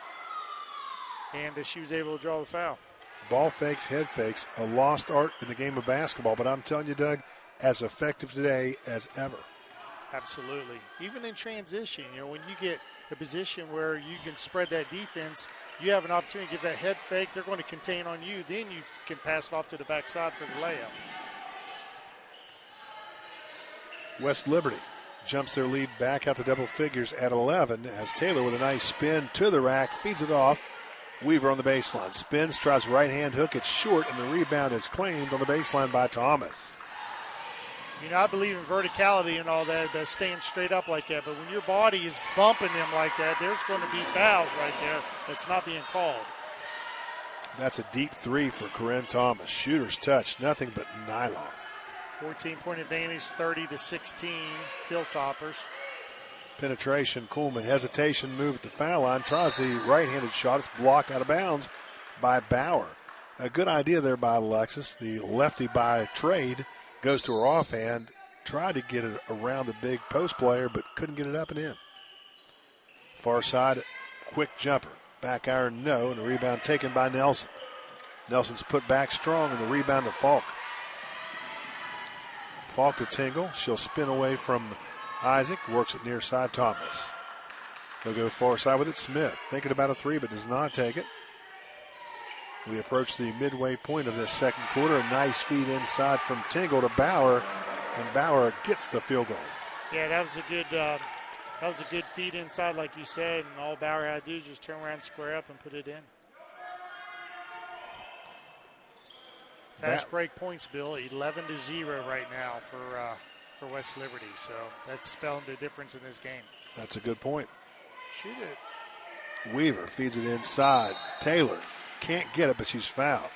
and she was able to draw the foul. Ball fakes, head fakes, a lost art in the game of basketball. But I'm telling you, Doug, as effective today as ever. Absolutely. Even in transition, when you get a position where you can spread that defense, you have an opportunity to give that head fake. They're going to contain on you. Then you can pass it off to the backside for the layup. West Liberty jumps their lead back out to double figures at 11 as Taylor with a nice spin to the rack, feeds it off. Weaver on the baseline. Spins, tries right hand hook. It's short, and the rebound is claimed on the baseline by Thomas. I believe in verticality and all that, but staying straight up like that. But when your body is bumping them like that, there's going to be fouls right there that's not being called. That's a deep 3 for Corinne Thomas. Shooter's touch, nothing but nylon. 14-point advantage, 30-16, Hilltoppers. Penetration, Kuhlman, hesitation, move at the foul line, tries the right-handed shot. It's blocked out of bounds by Bauer. A good idea there by Alexis. The lefty by trade goes to her offhand, tried to get it around the big post player, but couldn't get it up and in. Far side, quick jumper. Back iron, no, and the rebound taken by Nelson. Nelson's put back strong, and the rebound to Falk. Falk to Tingle. She'll spin away from Isaac, works it near side Thomas. They'll go far side with it. Smith thinking about a 3, but does not take it. We approach the midway point of this second quarter. A nice feed inside from Tingle to Bauer, and Bauer gets the field goal. Yeah, that was a good feed inside, like you said, and all Bauer had to do is just turn around, square up, and put it in. Fast break points, Bill, 11-0 right now for West Liberty. So that's spelling the difference in this game. That's a good point. Shoot it. Weaver feeds it inside. Taylor can't get it, but she's fouled.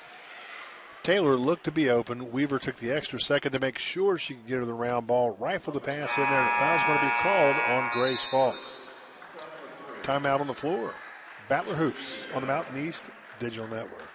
Taylor looked to be open. Weaver took the extra second to make sure she could get her the round ball. Rifle the pass in there. The foul's going to be called on Grace Falk. Timeout on the floor. Battler Hoops on the Mountain East Digital Network.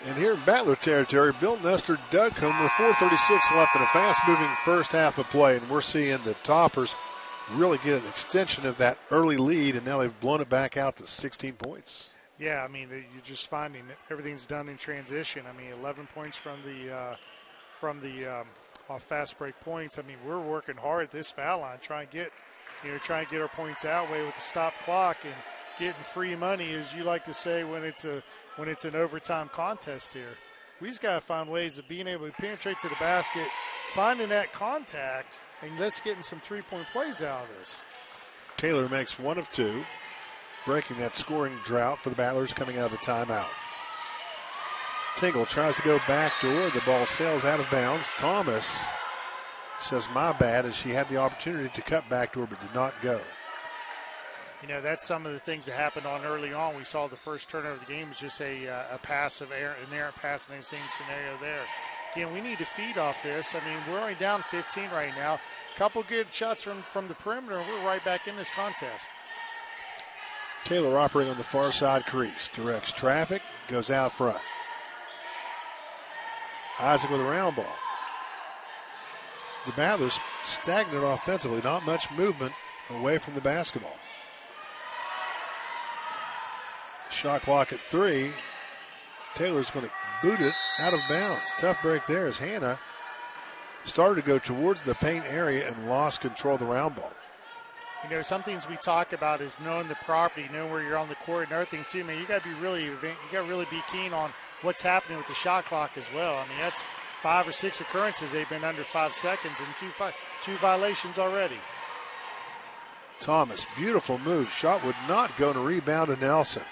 And here in Battler territory, Bill Nestor dug home with 4:36 left in a fast-moving first half of play. And we're seeing the Toppers really get an extension of that early lead, and now they've blown it back out to 16 points. Yeah, I mean, you're just finding that everything's done in transition. I mean, 11 points from the off fast break points. I mean, we're working hard at this foul line, trying to get our points out way with the stop clock and getting free money, as you like to say, when it's an overtime contest here. We just got to find ways of being able to penetrate to the basket, finding that contact, and let's getting some three-point plays out of this. Taylor makes 1 of 2, breaking that scoring drought for the Battlers coming out of the timeout. Tingle tries to go backdoor. The ball sails out of bounds. Thomas says, my bad, as she had the opportunity to cut backdoor but did not go. You know, that's some of the things that happened on early on. We saw the first turnover of the game was just a pass of an errant pass in the same scenario there. Again, we need to feed off this. I mean, we're only down 15 right now. A couple good shots from the perimeter, and we're right back in this contest. Taylor operating on the far side crease. Directs traffic, goes out front. Isaac with a round ball. The Battlers stagnant offensively, not much movement away from the basketball. Shot clock at 3. Taylor's going to boot it out of bounds. Tough break there as Hannah started to go towards the paint area and lost control of the round ball. You know, some things we talk about is knowing the property, knowing where you're on the court, and everything too, man. You got to really be keen on what's happening with the shot clock as well. I mean, that's 5 or 6 occurrences. They've been under 5 seconds and two violations already. Thomas, beautiful move. Shot would not go, to rebound to Nelson.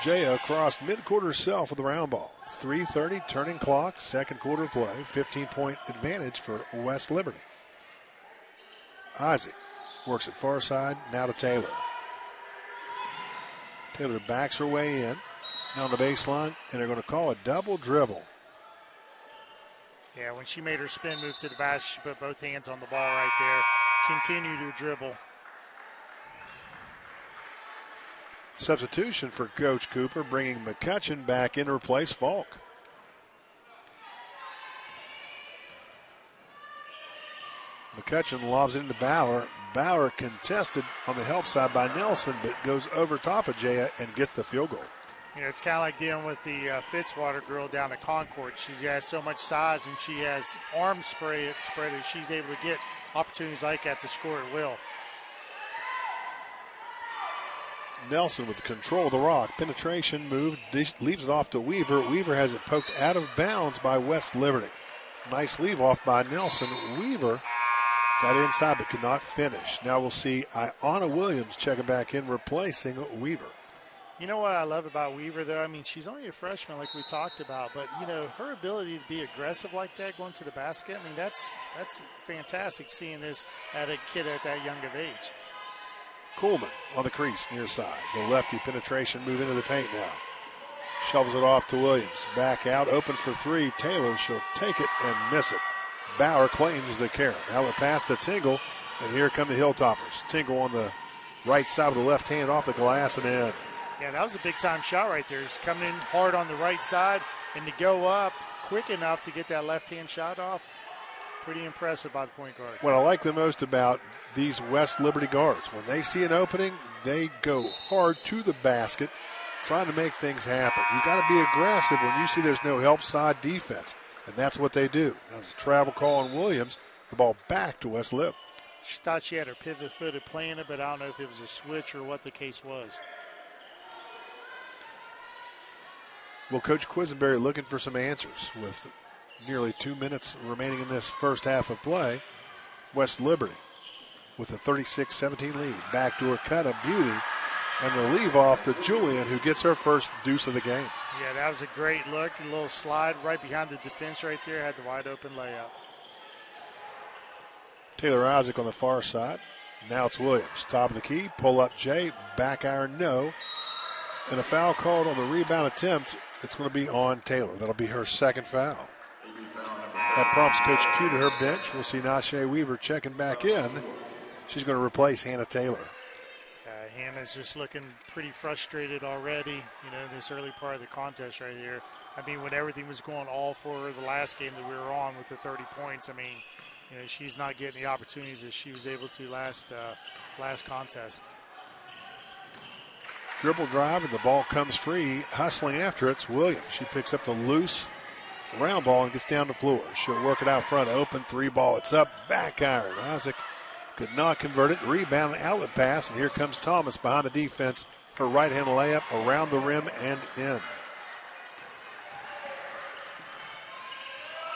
Jaya crossed mid-quarter cell for the round ball. 3:30 turning clock, second quarter play. 15-point advantage for West Liberty. Isaac works it far side, now to Taylor. Taylor backs her way in, down the baseline, and they're going to call a double dribble. Yeah, when she made her spin move to the basket, she put both hands on the ball right there. Continue to dribble. Substitution for Coach Cooper, bringing McCutcheon back in to replace Falk. McCutcheon lobs into Bauer. Bauer contested on the help side by Nelson, but goes over top of Jaya and gets the field goal. You know, it's kind of like dealing with the Fitzwater girl down at Concord. She has so much size and she has arm spread that she's able to get opportunities like that to score at will. Nelson with control of the rock. Penetration move, leaves it off to Weaver. Weaver has it poked out of bounds by West Liberty. Nice leave off by Nelson. Weaver got inside but could not finish. Now we'll see Iana Williams checking back in, replacing Weaver. You know what I love about Weaver, though? I mean, she's only a freshman like we talked about, but, you know, her ability to be aggressive like that going to the basket, I mean, that's fantastic seeing this at a kid at that young of age. Coleman on the crease near side. The lefty penetration move into the paint now. Shovels it off to Williams. Back out, open for 3. Taylor, she'll take it and miss it. Bauer claims the carry. Now the pass to Tingle, and here come the Hilltoppers. Tingle on the right side with the left hand off the glass and in. Yeah, that was a big-time shot right there. It's coming in hard on the right side, and to go up quick enough to get that left-hand shot off, pretty impressive by the point guard. What I like the most about these West Liberty guards, when they see an opening, they go hard to the basket, trying to make things happen. You've got to be aggressive when you see there's no help side defense, and that's what they do. That was a travel call on Williams. The ball back to West Lib. She thought she had her pivot footed playing it, but I don't know if it was a switch or what the case was. Well, Coach Quisenberry looking for some answers with nearly 2 minutes remaining in this first half of play. West Liberty with a 36-17 lead. Backdoor cut, a beauty, and the leave off to Julian, who gets her first deuce of the game. Yeah, that was a great look. A little slide right behind the defense right there. Had the wide open layup. Taylor Isaac on the far side. Now it's Williams. Top of the key. Pull up Jay. Back iron no. And a foul called on the rebound attempt. It's going to be on Taylor. That'll be her second foul. That prompts Coach Q to her bench. We'll see Nashe Weaver checking back in. She's going to replace Hannah Taylor. Hannah's just looking pretty frustrated already, this early part of the contest right here. I mean, when everything was going all for her the last game that we were on with the 30 points, I mean, she's not getting the opportunities that she was able to last contest. Dribble drive, and the ball comes free. Hustling after it's Williams. She picks up the loose round ball and gets down the floor. She'll work it out front. Open three ball. It's up. Back iron. Isaac could not convert it. Rebound and outlet pass. And here comes Thomas behind the defense. Her right-hand layup around the rim and in.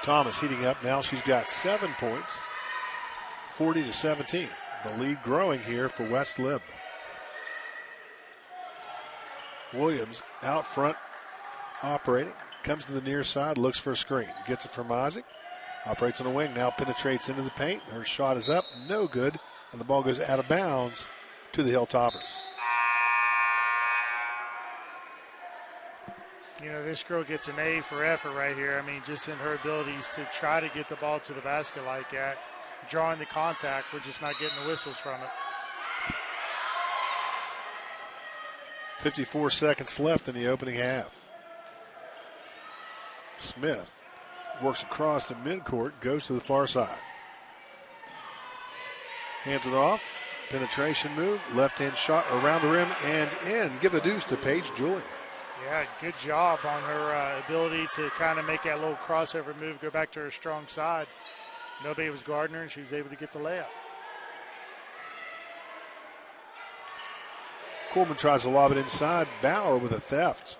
Thomas heating up now. She's got 7 points. 40-17. The lead growing here for West Lib. Williams out front operating. Comes to the near side, looks for a screen. Gets it from Isaac. Operates on the wing, now penetrates into the paint. Her shot is up, no good. And the ball goes out of bounds to the Hilltoppers. This girl gets an A for effort right here. I mean, just in her abilities to try to get the ball to the basket like that. Drawing the contact, we're just not getting the whistles from it. 54 seconds left in the opening half. Smith works across the midcourt, goes to the far side. Hands it off. Penetration move. Left-hand shot around the rim and in. Give the deuce to Paige Julie. Yeah, good job on her ability to kind of make that little crossover move, go back to her strong side. Nobody was guarding her, and she was able to get the layup. Coleman tries to lob it inside. Bauer with a theft.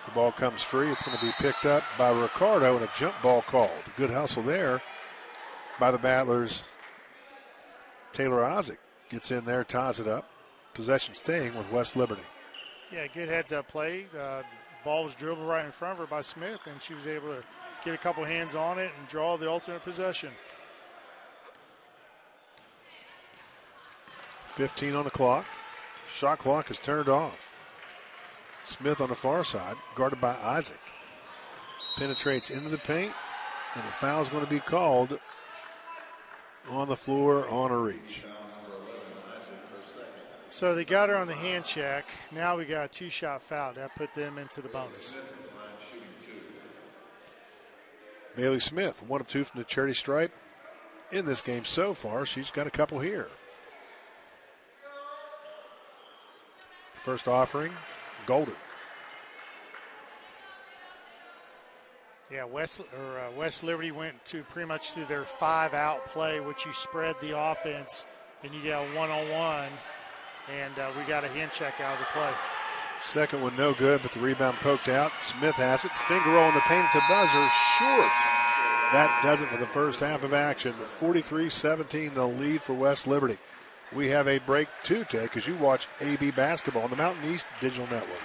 The ball comes free. It's going to be picked up by Ricardo and a jump ball called. Good hustle there by the Battlers. Taylor Isaac gets in there, ties it up. Possession staying with West Liberty. Yeah, good heads-up play. Ball was dribbled right in front of her by Smith, and she was able to get a couple hands on it and draw the ultimate possession. 15 on the clock. Shot clock is turned off. Smith on the far side, guarded by Isaac. Penetrates into the paint, and a foul is going to be called on the floor on a reach. So they got her on the hand check. Now we got a two-shot foul. That put them into the bonus. Bailey Smith, 1 of 2 from the charity stripe in this game so far. She's got a couple here. First offering, Golden. Yeah, West Liberty went to pretty much to their 5-out play, which you spread the offense and you got a one-on-one, and we got a hand check out of the play. Second one no good, but the rebound poked out. Smith has it. Finger roll in the paint to buzzer. Short. That does it for the first half of action. 43-17, the lead for West Liberty. We have a break to take as you watch AB basketball on the Mountain East Digital Network.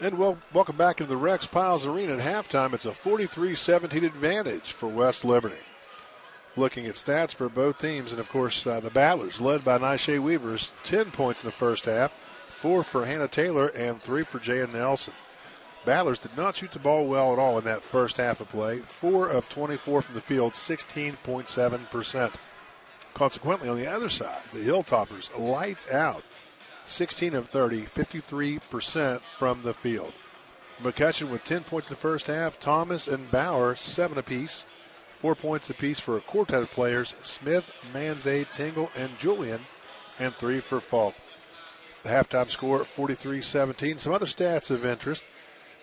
And welcome back to the Rex Piles Arena. At halftime, it's a 43-17 advantage for West Liberty. Looking at stats for both teams, and of course the Battlers, led by Nisha Weavers, 10 points in the first half, 4 for Hannah Taylor, and 3 for Jaya Nelson. Battlers did not shoot the ball well at all in that first half of play. 4 of 24 from the field, 16.7%. Consequently, on the other side, the Hilltoppers, lights out. 16 of 30, 53% from the field. McCutcheon with 10 points in the first half. Thomas and Bauer, 7 apiece. 4 points apiece for a quartet of players. Smith, Manzade, Tingle, and Julian, and 3 for Falk. The halftime score, 43-17. Some other stats of interest.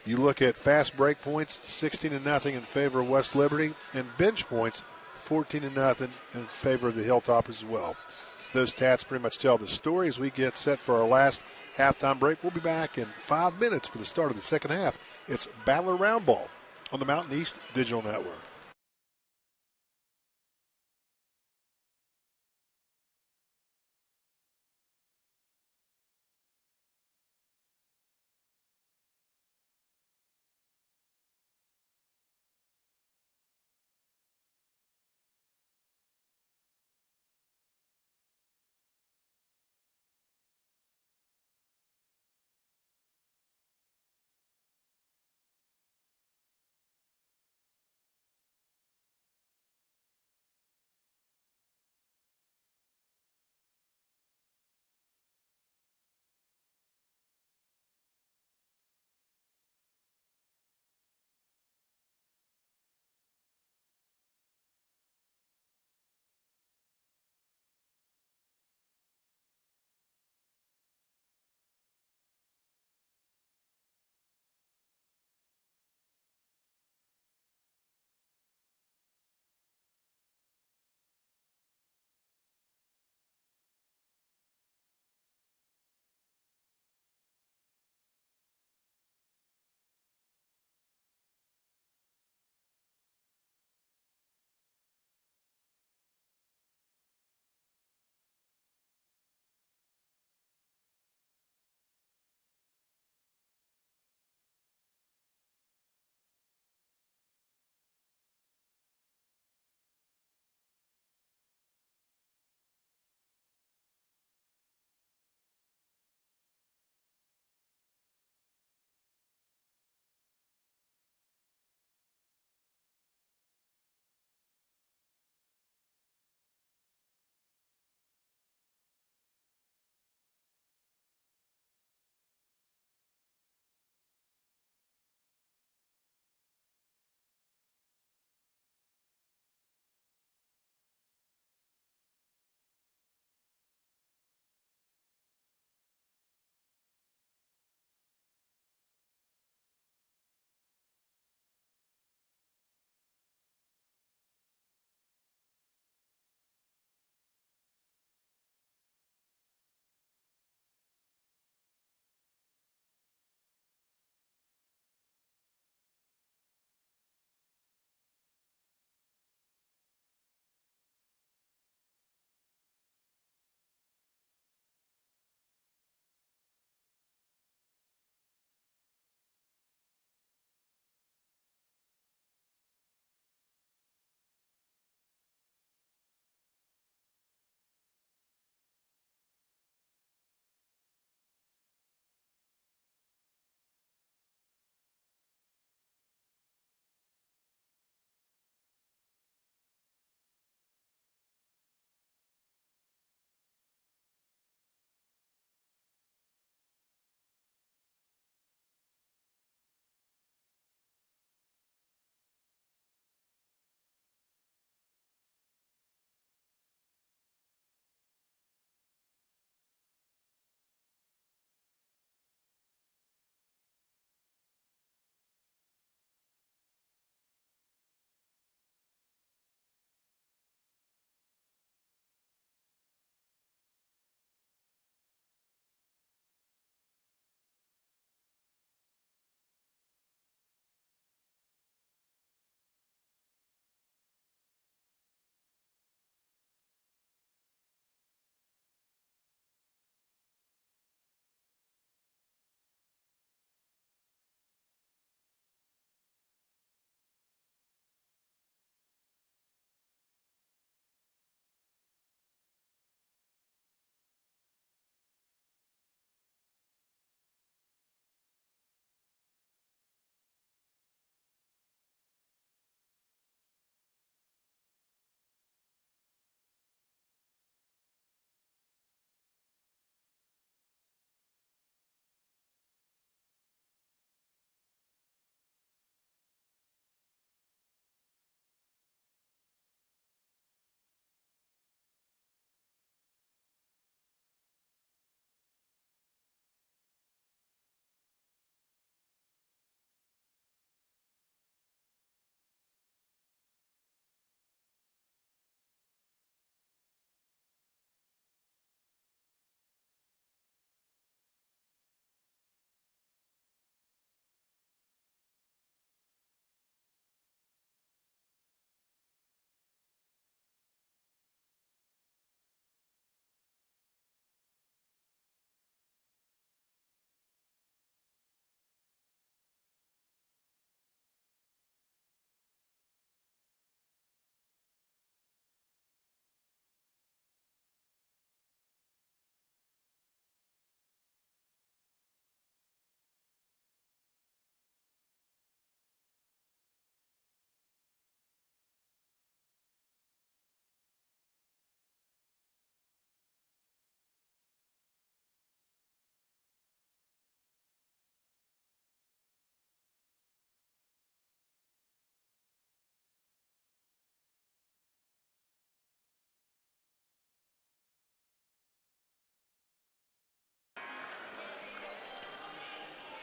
You look at fast break points, 16-0 in favor of West Liberty, and bench points, 14-0 in favor of the Hilltoppers as well. Those stats pretty much tell the story as we get set for our last halftime break. We'll be back in 5 minutes for the start of the second half. It's Battler Roundball on the Mountain East Digital Network.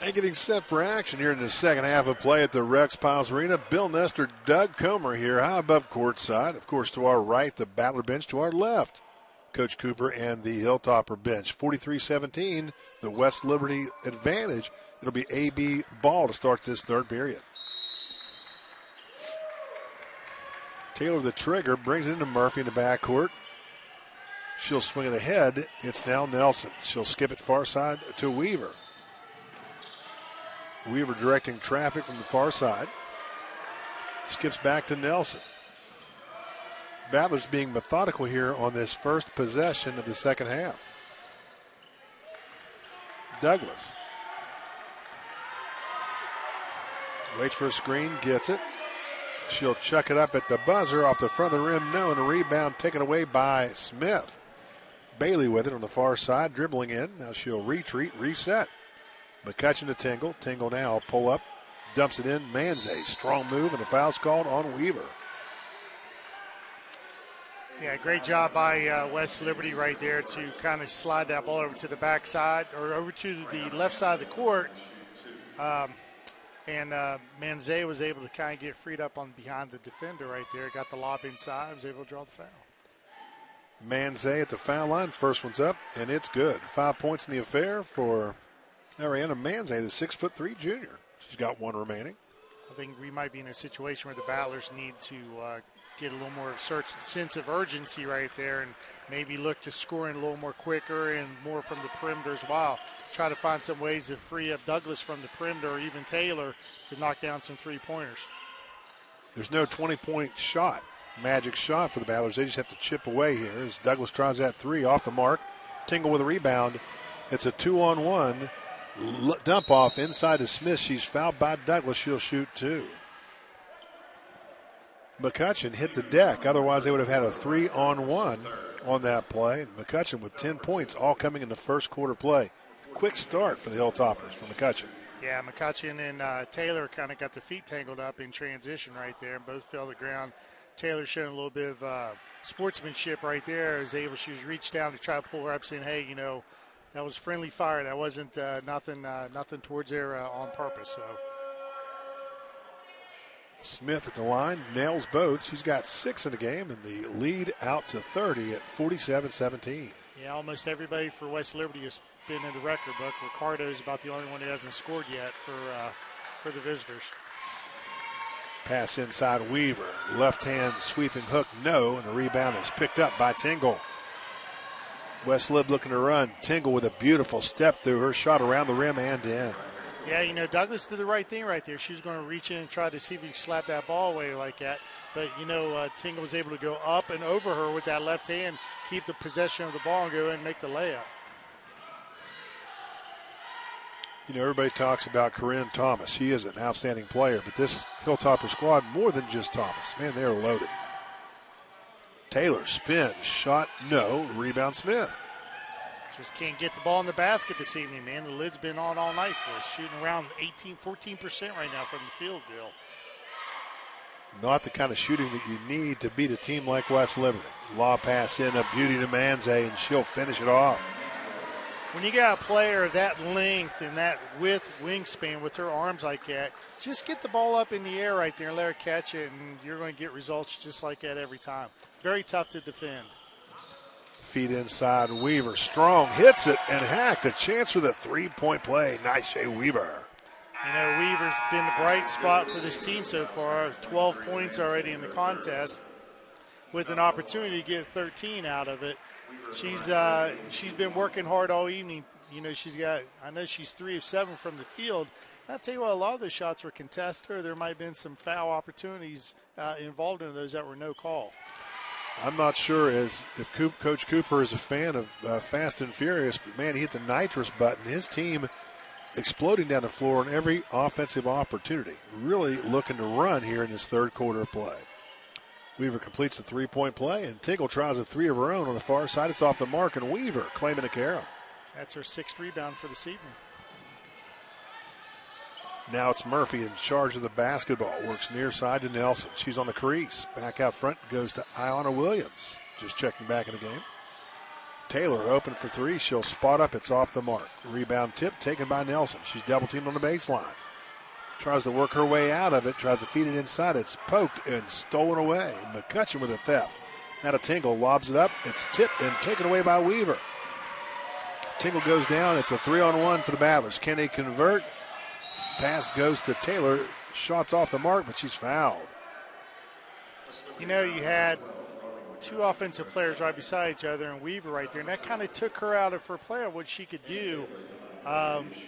And getting set for action here in the second half of play at the Rex Piles Arena. Bill Nestor, Doug Comer here, high above courtside. Of course, to our right, the Battler bench. To our left, Coach Cooper and the Hilltopper bench. 43-17, the West Liberty advantage. It'll be A.B. ball to start this third period. Taylor the trigger, brings it into Murphy in the backcourt. She'll swing it ahead. It's now Nelson. She'll skip it far side to Weaver. Weaver directing traffic from the far side. Skips back to Nelson. Battlers being methodical here on this first possession of the second half. Douglas. Waits for a screen, gets it. She'll chuck it up at the buzzer off the front of the rim. No, and a rebound taken away by Smith. Bailey with it on the far side, dribbling in. Now she'll retreat, reset. McCutcheon to Tingle. Tingle now pull up, dumps it in. Manze, strong move, and a foul's called on Weaver. Yeah, great job by West Liberty right there to kind of slide that ball over to the backside or over to the left side of the court. And Manze was able to kind of get freed up on behind the defender right there. Got the lob inside, was able to draw the foul. Manze at the foul line. First one's up, and it's good. 5 points in the affair for Ariana Manze, the 6'3" junior. She's got one remaining. I think we might be in a situation where the Battlers need to get a little more sense of urgency right there and maybe look to scoring a little more quicker and more from the perimeter as well. Try to find some ways to free up Douglas from the perimeter or even Taylor to knock down some three-pointers. There's no 20-point shot, magic shot for the Battlers. They just have to chip away here as Douglas tries that three off the mark. Tingle with a rebound. It's a 2-on-1. Dump off inside to Smith. She's fouled by Douglas. She'll shoot two. McCutcheon hit the deck. Otherwise, they would have had a 3-on-1 on that play. McCutcheon with 10 points, all coming in the first quarter play. Quick start for the Hilltoppers from McCutcheon. Yeah, McCutcheon and Taylor kind of got their feet tangled up in transition right there, and both fell to the ground. Taylor showing a little bit of sportsmanship right there. She was reached down to try to pull her up, saying, hey, you know, that was friendly fire. That wasn't nothing towards there on purpose. So Smith at the line, nails both. She's got 6 in the game, and the lead out to 30 at 47-17. Yeah, almost everybody for West Liberty has been in the record book. Ricardo is about the only one who hasn't scored yet for the visitors. Pass inside Weaver. Left hand sweeping hook, no, and the rebound is picked up by Tingle. West Lib looking to run. Tingle with a beautiful step through her shot around the rim and in. Yeah, you know, Douglas did the right thing right there. She was going to reach in and try to see if he could slap that ball away like that. But, you know, Tingle was able to go up and over her with that left hand, keep the possession of the ball and go in and make the layup. You know, everybody talks about Corinne Thomas. He is an outstanding player, but this Hilltopper squad, more than just Thomas. Man, they're loaded. Taylor spin, shot, no, rebound Smith. Just can't get the ball in the basket this evening, man. The lid's been on all night for us, shooting around 14% right now from the field, Bill. Not the kind of shooting that you need to beat a team like West Liberty. Law pass in, a beauty to Manze, and she'll finish it off. When you got a player that length and that width wingspan with her arms like that, just get the ball up in the air right there and let her catch it, and you're going to get results just like that every time. Very tough to defend. Feet inside, Weaver strong, hits it, and hacked. A chance for the three-point play. Nice Shea Weaver. You know, Weaver's been the bright spot for this team so far. 12 points already in the contest with an opportunity to get 13 out of it. She's been working hard all evening. You know, I know she's 3 of 7 from the field. I'll tell you what, a lot of those shots were contested, or there might have been some foul opportunities involved in those that were no call. I'm not sure if Coach Cooper is a fan of Fast and Furious, but, man, he hit the nitrous button. His team exploding down the floor on every offensive opportunity. Really looking to run here in this third quarter of play. Weaver completes the three-point play, and Tingle tries a three of her own on the far side. It's off the mark, and Weaver claiming a carom. That's her 6th rebound for this evening. Now it's Murphy in charge of the basketball. Works near side to Nelson. She's on the crease. Back out front goes to Iona Williams. Just checking back in the game. Taylor open for three. She'll spot up. It's off the mark. Rebound tip taken by Nelson. She's double teamed on the baseline. Tries to work her way out of it. Tries to feed it inside. It's poked and stolen away. McCutcheon with a theft. Now to Tingle. Lobs it up. It's tipped and taken away by Weaver. Tingle goes down. It's a 3-on-1 for the Battlers. Can they convert? Pass goes to Taylor. Shot's off the mark, but she's fouled. You know, you had two offensive players right beside each other and Weaver right there, and that kind of took her out of her play of what she could do.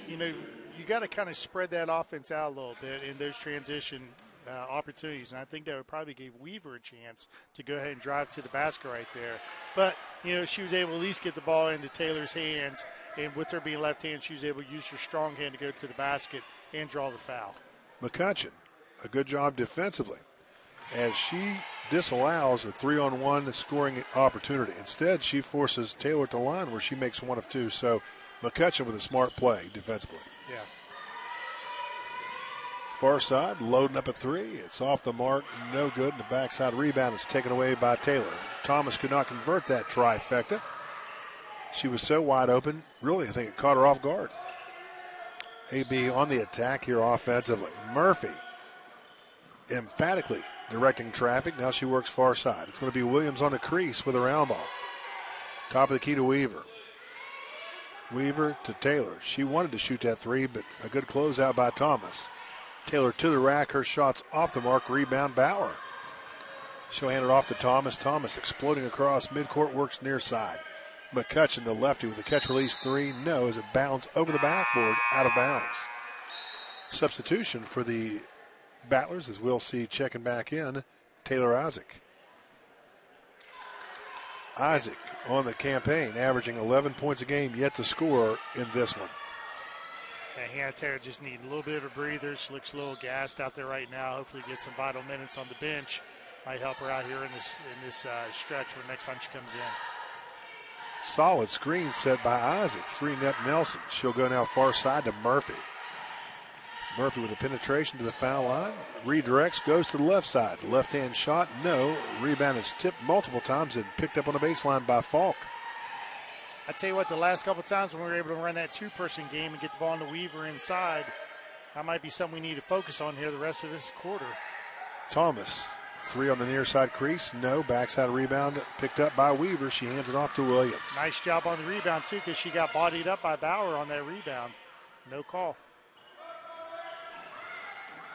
You know, you got to kind of spread that offense out a little bit in those transition opportunities, and I think that would probably give Weaver a chance to go ahead and drive to the basket right there. But, you know, she was able to at least get the ball into Taylor's hands, and with her being left-handed, she was able to use her strong hand to go to the basket and draw the foul. McCutcheon, a good job defensively, as she disallows a 3-on-1 scoring opportunity. Instead, she forces Taylor to line where she makes one of two. So McCutcheon with a smart play defensively. Yeah. Far side, loading up a three. It's off the mark, no good. And the backside rebound is taken away by Taylor. Thomas could not convert that trifecta. She was so wide open, really, I think it caught her off guard. AB on the attack here offensively. Murphy emphatically directing traffic. Now she works far side. It's going to be Williams on the crease with a round ball. Top of the key to Weaver. Weaver to Taylor. She wanted to shoot that three, but a good closeout by Thomas. Taylor to the rack. Her shot's off the mark. Rebound Bauer. She'll hand it off to Thomas. Thomas exploding across midcourt, works near side. McCutcheon, the lefty, with a catch-release three. No, as it bounds over the backboard, out of bounds. Substitution for the Battlers, as we'll see checking back in, Taylor Isaac. Isaac on the campaign, averaging 11 points a game, yet to score in this one. Hannah Taylor just needs a little bit of a breather. She looks a little gassed out there right now. Hopefully get some vital minutes on the bench. Might help her out here in this stretch for next time she comes in. Solid screen set by Isaac, freeing up Nelson. She'll go now far side to Murphy. Murphy with a penetration to the foul line. Redirects, goes to the left side. Left-hand shot, no. Rebound is tipped multiple times and picked up on the baseline by Falk. I tell you what, the last couple of times when we were able to run that two-person game and get the ball into Weaver inside, that might be something we need to focus on here the rest of this quarter. Thomas, three on the near side crease, no. Backside rebound picked up by Weaver. She hands it off to Williams. Nice job on the rebound, too, because she got bodied up by Bauer on that rebound. No call.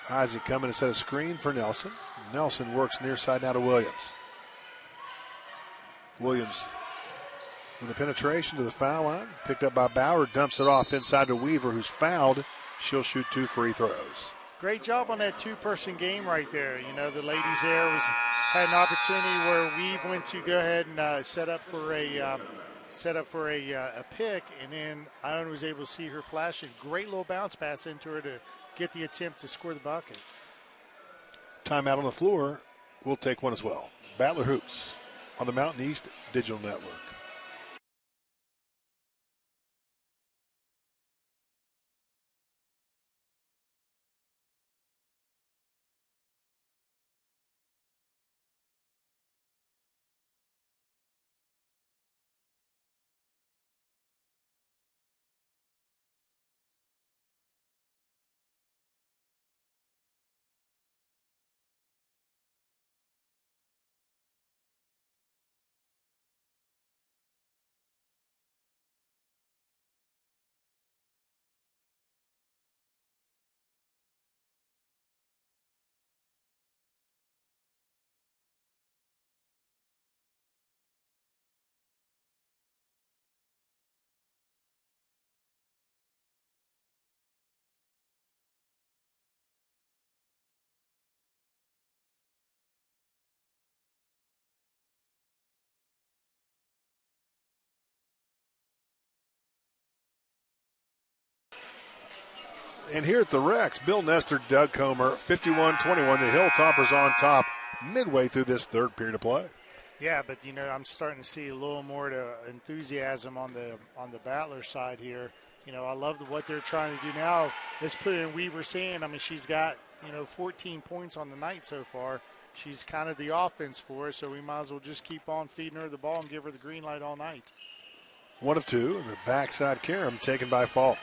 Isaac coming to set a screen for Nelson. Nelson works near side now to Williams. Williams with a penetration to the foul line. Picked up by Bauer. Dumps it off inside to Weaver, who's fouled. She'll shoot 2 free throws. Great job on that two-person game right there. You know, the ladies there had an opportunity where Weave went to go ahead and set up for a pick, and then Ione was able to see her flash a great little bounce pass into her to get the attempt to score the bucket. Timeout on the floor. We'll take one as well. Battler Hoops on the Mountain East Digital Network. And here at the Rex, Bill Nestor, Doug Comer, 51-21. The Hilltoppers on top midway through this third period of play. Yeah, but, you know, I'm starting to see a little more enthusiasm on the Battler side here. You know, I love what they're trying to do now. Let's put it in Weaver's hand. I mean, she's got, 14 points on the night so far. She's kind of the offense for us, so we might as well just keep on feeding her the ball and give her the green light all night. 1 of 2. And the backside carom taken by Falk.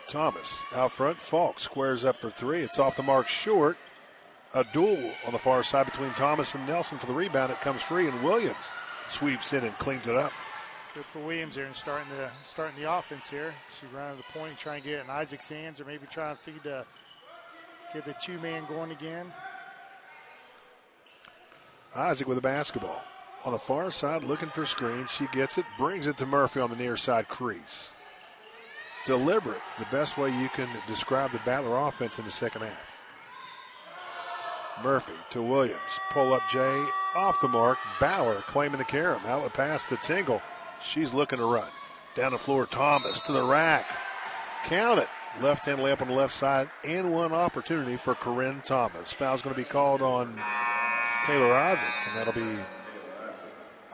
Thomas out front. Falk squares up for 3. It's off the mark short. A duel on the far side between Thomas and Nelson for the rebound. It comes free, and Williams sweeps in and cleans it up. Good for Williams here and starting the offense here. She ran to the point, trying to get it in Isaac's hands, or maybe trying to get the 2-man going again. Isaac with the basketball. On the far side, looking for screen. She gets it, brings it to Murphy on the near side crease. Deliberate, the best way you can describe the Battler offense in the second half. Murphy to Williams. Pull up Jay off the mark. Bauer claiming the carom. Outlet pass to Tingle. She's looking to run. Down the floor, Thomas to the rack. Count it. Left-hand layup on the left side. And one opportunity for Corinne Thomas. Foul's going to be called on Taylor Isaac, and that'll be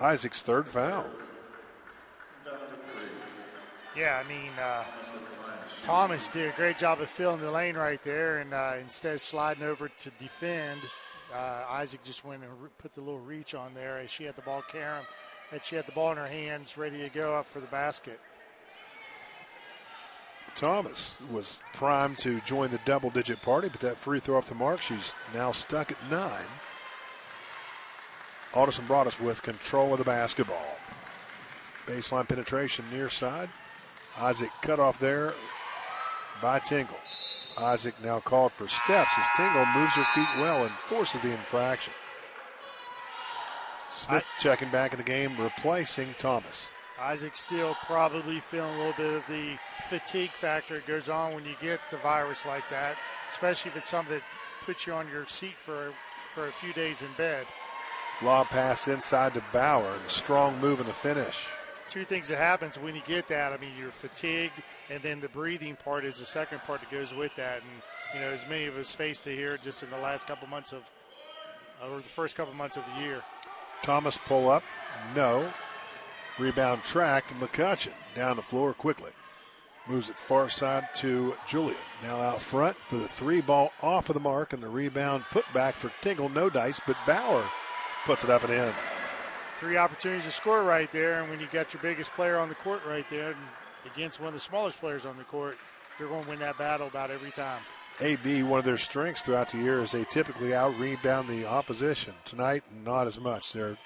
Isaac's 3rd foul. Yeah, I mean, Thomas did a great job of filling the lane right there, and instead of sliding over to defend, Isaac just went and put the little reach on there as she had the ball carom, and she had the ball in her hands ready to go up for the basket. Thomas was primed to join the double-digit party, but that free throw off the mark, she's now stuck at 9. Alderson brought us with control of the basketball. Baseline penetration near side. Isaac cut off there by Tingle. Isaac now called for steps as Tingle moves her feet well and forces the infraction. Smith checking back in the game, replacing Thomas. Isaac still probably feeling a little bit of the fatigue factor that goes on when you get the virus like that, especially if it's something that puts you on your seat for a few days in bed. Lob pass inside to Bauer and a strong move in the finish. 2 things that happens when you get that. I mean, you're fatigued, and then the breathing part is the second part that goes with that. And, as many of us faced it here just in the last couple months or the first couple months of the year. Thomas pull up, no. Rebound tracked, McCutcheon down the floor quickly. Moves it far side to Julian. Now out front for the 3 ball off of the mark, and the rebound put back for Tingle. No dice, but Bauer puts it up and in. 3 opportunities to score right there, and when you got your biggest player on the court right there and against one of the smallest players on the court, you're going to win that battle about every time. AB, one of their strengths throughout the year is they typically out-rebound the opposition. Tonight, not as much. They're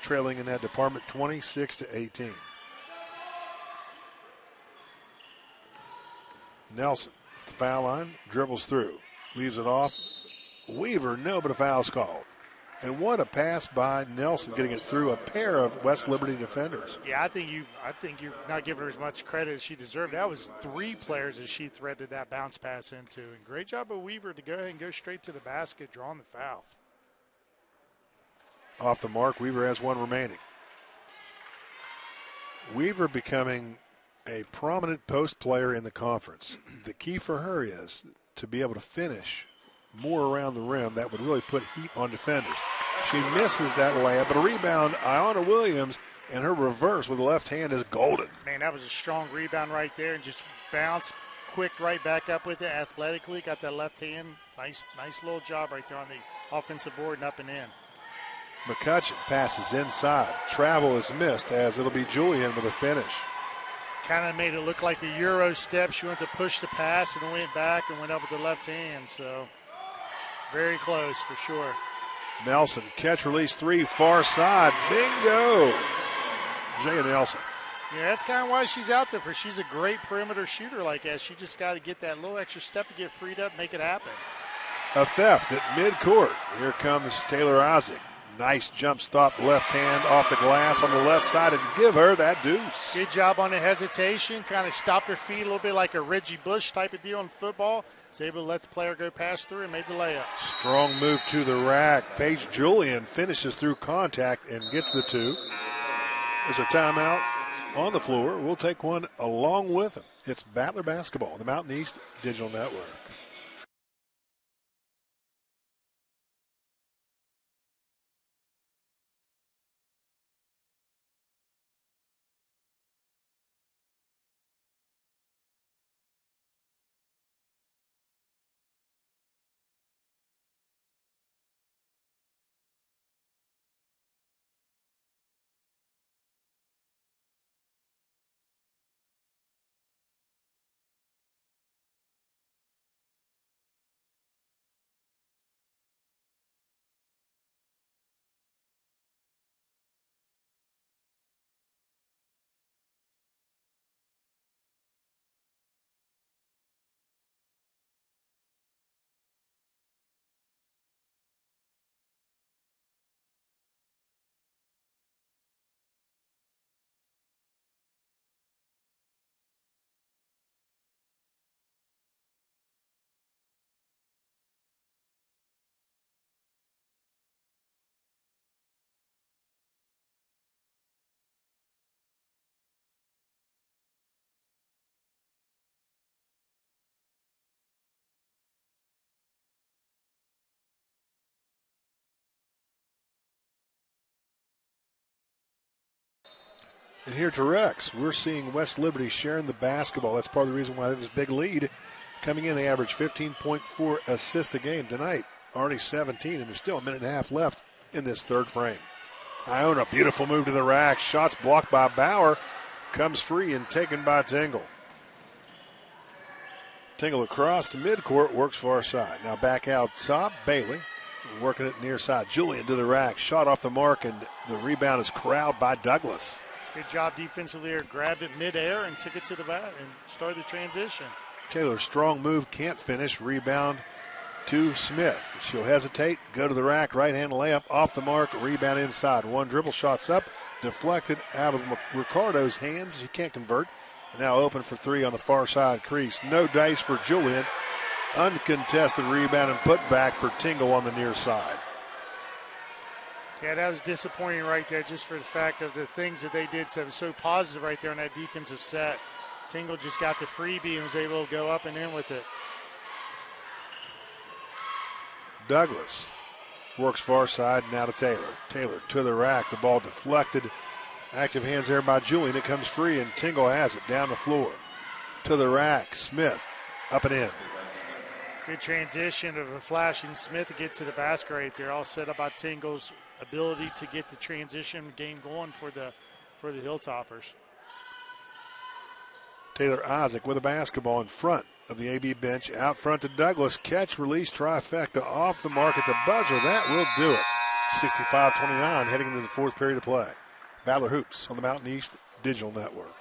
trailing in that department 26-18. Nelson at the foul line, dribbles through, leaves it off. Weaver, no, but a foul's called. And what a pass by Nelson, getting it through a pair of West Liberty defenders. Yeah, I think you're not giving her as much credit as she deserved. That was 3 players that she threaded that bounce pass into. And great job of Weaver to go ahead and go straight to the basket, drawing the foul. Off the mark, Weaver has 1 remaining. Weaver becoming a prominent post player in the conference. The key for her is to be able to finish more around the rim. That would really put heat on defenders. She misses that layup, but a rebound, Iona Williams, and her reverse with the left hand is golden. Man, that was a strong rebound right there, and just bounce quick right back up with it athletically. Got that left hand. Nice little job right there on the offensive board and up and in. McCutcheon passes inside. Travel is missed as it'll be Julian with a finish. Kind of made it look like the Euro step. She went to push the pass and went back and went up with the left hand. So very close for sure. Nelson, catch release 3, far side. Bingo! Jay Nelson. Yeah, that's kind of why she's out there. She's a great perimeter shooter like that. She just got to get that little extra step to get freed up, make it happen. A theft at midcourt. Here comes Taylor Isaac. Nice jump stop, left hand off the glass on the left side, and give her that deuce. Good job on the hesitation. Kind of stopped her feet a little bit like a Reggie Bush type of deal in football. Was able to let the player go pass through and made the layup. Strong move to the rack. Paige Julian finishes through contact and gets the 2. There's a timeout on the floor. We'll take one along with him. It's Battler basketball, the Mountain East Digital Network. And here to Rex, we're seeing West Liberty sharing the basketball. That's part of the reason why they have this big lead. Coming in, they average 15.4 assists a game tonight, already 17, and there's still a minute and a half left in this third frame. Iona, beautiful move to the rack. Shots blocked by Bauer. Comes free and taken by Tingle. Tingle across the midcourt, works far side. Now back out top, Bailey working it near side. Julian to the rack, shot off the mark, and the rebound is corralled by Douglas. Good job defensively there. Grabbed it midair and took it to the bat and started the transition. Taylor, strong move, can't finish. Rebound to Smith. She'll hesitate, go to the rack, right-hand layup, off the mark, rebound inside. One dribble, shots up, deflected out of Ricardo's hands. She can't convert. Now open for three on the far side crease. No dice for Julian. Uncontested rebound and put back for Tingle on the near side. Yeah, that was disappointing right there just for the fact of the things that they did. So it was so positive right there on that defensive set. Tingle just got the freebie and was able to go up and in with it. Douglas works far side, now to Taylor. Taylor to the rack, the ball deflected. Active hands there by Julian. It comes free, and Tingle has it down the floor. To the rack, Smith up and in. Good transition of a flashing Smith to get to the basket right there. All set up by Tingle's ability to get the transition game going for the Hilltoppers. Taylor Isaac with a basketball in front of the AB bench. Out front to Douglas. Catch, release, trifecta off the mark at the buzzer. That will do it. 65-29 heading into the fourth period of play. Battler Hoops on the Mountain East Digital Network.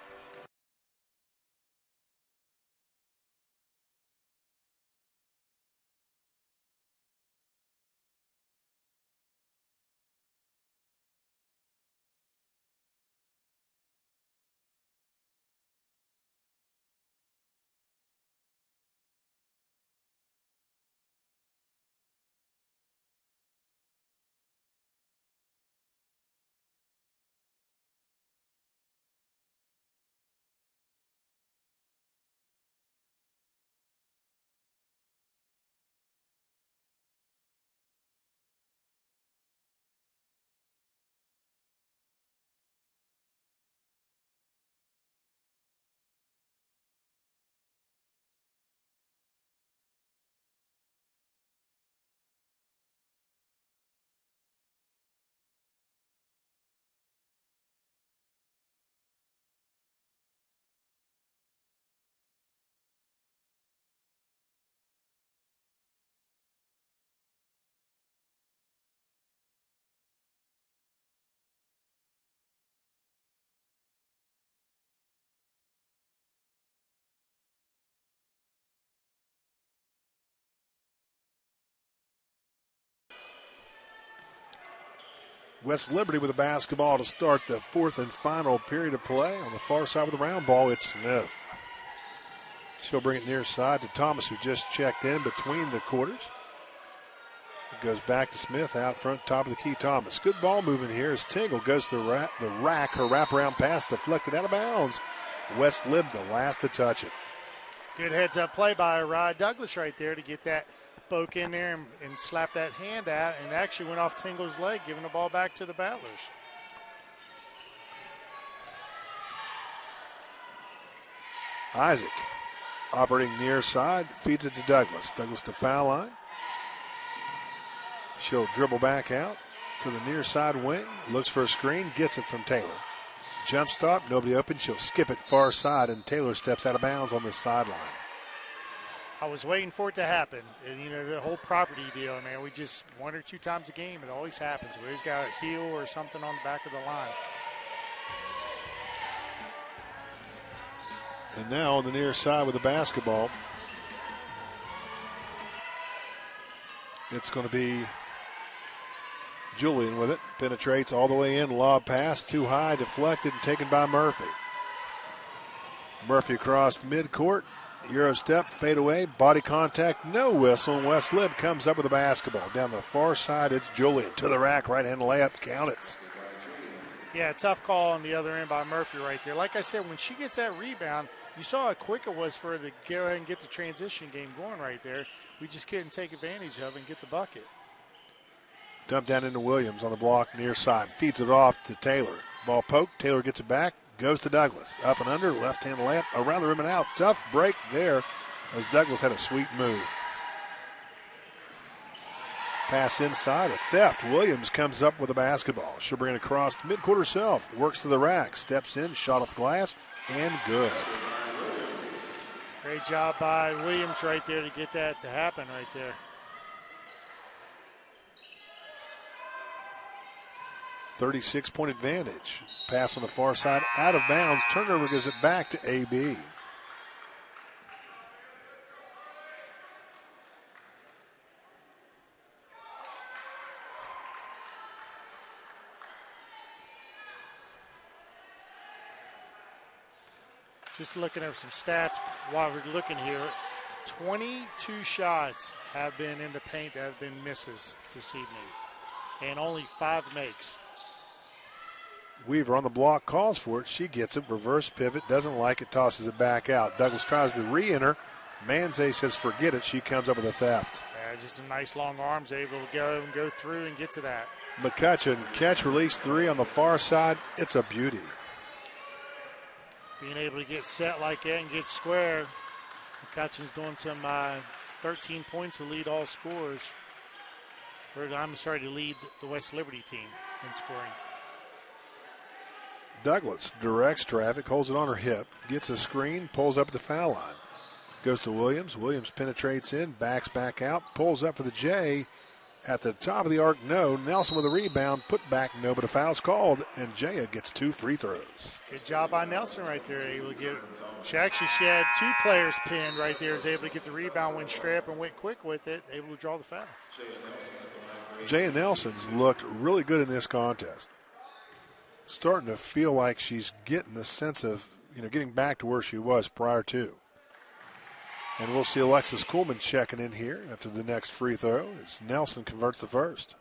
West Liberty with a basketball to start the fourth and final period of play. On the far side with the round ball, it's Smith. She'll bring it near side to Thomas, who just checked in between the quarters. It goes back to Smith out front, top of the key, Thomas. Good ball movement here as Tingle goes to the rack. Her wraparound pass deflected out of bounds. West Lib the last to touch it. Good heads-up play by Rod Douglas right there to get that poke in there and slap that hand out, and actually went off Tingle's leg, giving the ball back to the Battlers. Isaac operating near side, feeds it to Douglas. Douglas to foul line. She'll dribble back out to the near side wing, looks for a screen, gets it from Taylor. Jump stop, nobody open. She'll skip it far side, and Taylor steps out of bounds on this sideline. I was waiting for it to happen. And, you know, the whole property deal, man, we just one or two times a game, it always happens. We always got a heel or something on the back of the line. And now on the near side with the basketball, it's going to be Julian with it. Penetrates all the way in, lob pass, too high, deflected, and taken by Murphy. Murphy across midcourt. Euro step, fade away, body contact, no whistle. West Lib comes up with the basketball. Down the far side, it's Julian. To the rack, right-hand layup, count it. Yeah, tough call on the other end by Murphy right there. Like I said, when she gets that rebound, you saw how quick it was for her to go ahead and get the transition game going right there. We just couldn't take advantage of it and get the bucket. Dump down into Williams on the block near side. Feeds it off to Taylor. Ball poked. Taylor gets it back. Goes to Douglas. Up and under, left-hand layup, around the rim and out. Tough break there as Douglas had a sweet move. Pass inside, a theft. Williams comes up with a basketball. She'll bring it across midcourt herself. Works to the rack, steps in, shot off the glass, and good. Great job by Williams right there to get that to happen right there. .36 advantage. Pass on the far side, out of bounds. Turnover gives it back to AB. Just looking at some stats while we're looking here. 22 shots have been in the paint that have been misses this evening, and only 5 makes. Weaver on the block, calls for it. She gets it. Reverse pivot. Doesn't like it. Tosses it back out. Douglas tries to re-enter. Manze says forget it. She comes up with a theft. Yeah, just some nice long arms, able to go through and get to that. McCutcheon, catch, release 3 on the far side. It's a beauty. Being able to get set like that and get square. McCutcheon's doing some 13 points to lead all scorers. To lead the West Liberty team in scoring. Douglas directs traffic, holds it on her hip, gets a screen, pulls up at the foul line. Goes to Williams. Williams penetrates in, backs back out, pulls up for the J. At the top of the arc, no. Nelson with a rebound, put back, no, but a foul's called, and Jaya gets 2 free throws. Good job by Nelson right there. Able to get. She had 2 players pinned right there. Was able to get the rebound, went straight up and went quick with it. Able to draw the foul. Jaya Nelson's looked really good in this contest. Starting to feel like she's getting the sense of, getting back to where she was prior to. And we'll see Alexis Kuhlman checking in here after the next free throw as Nelson converts the first.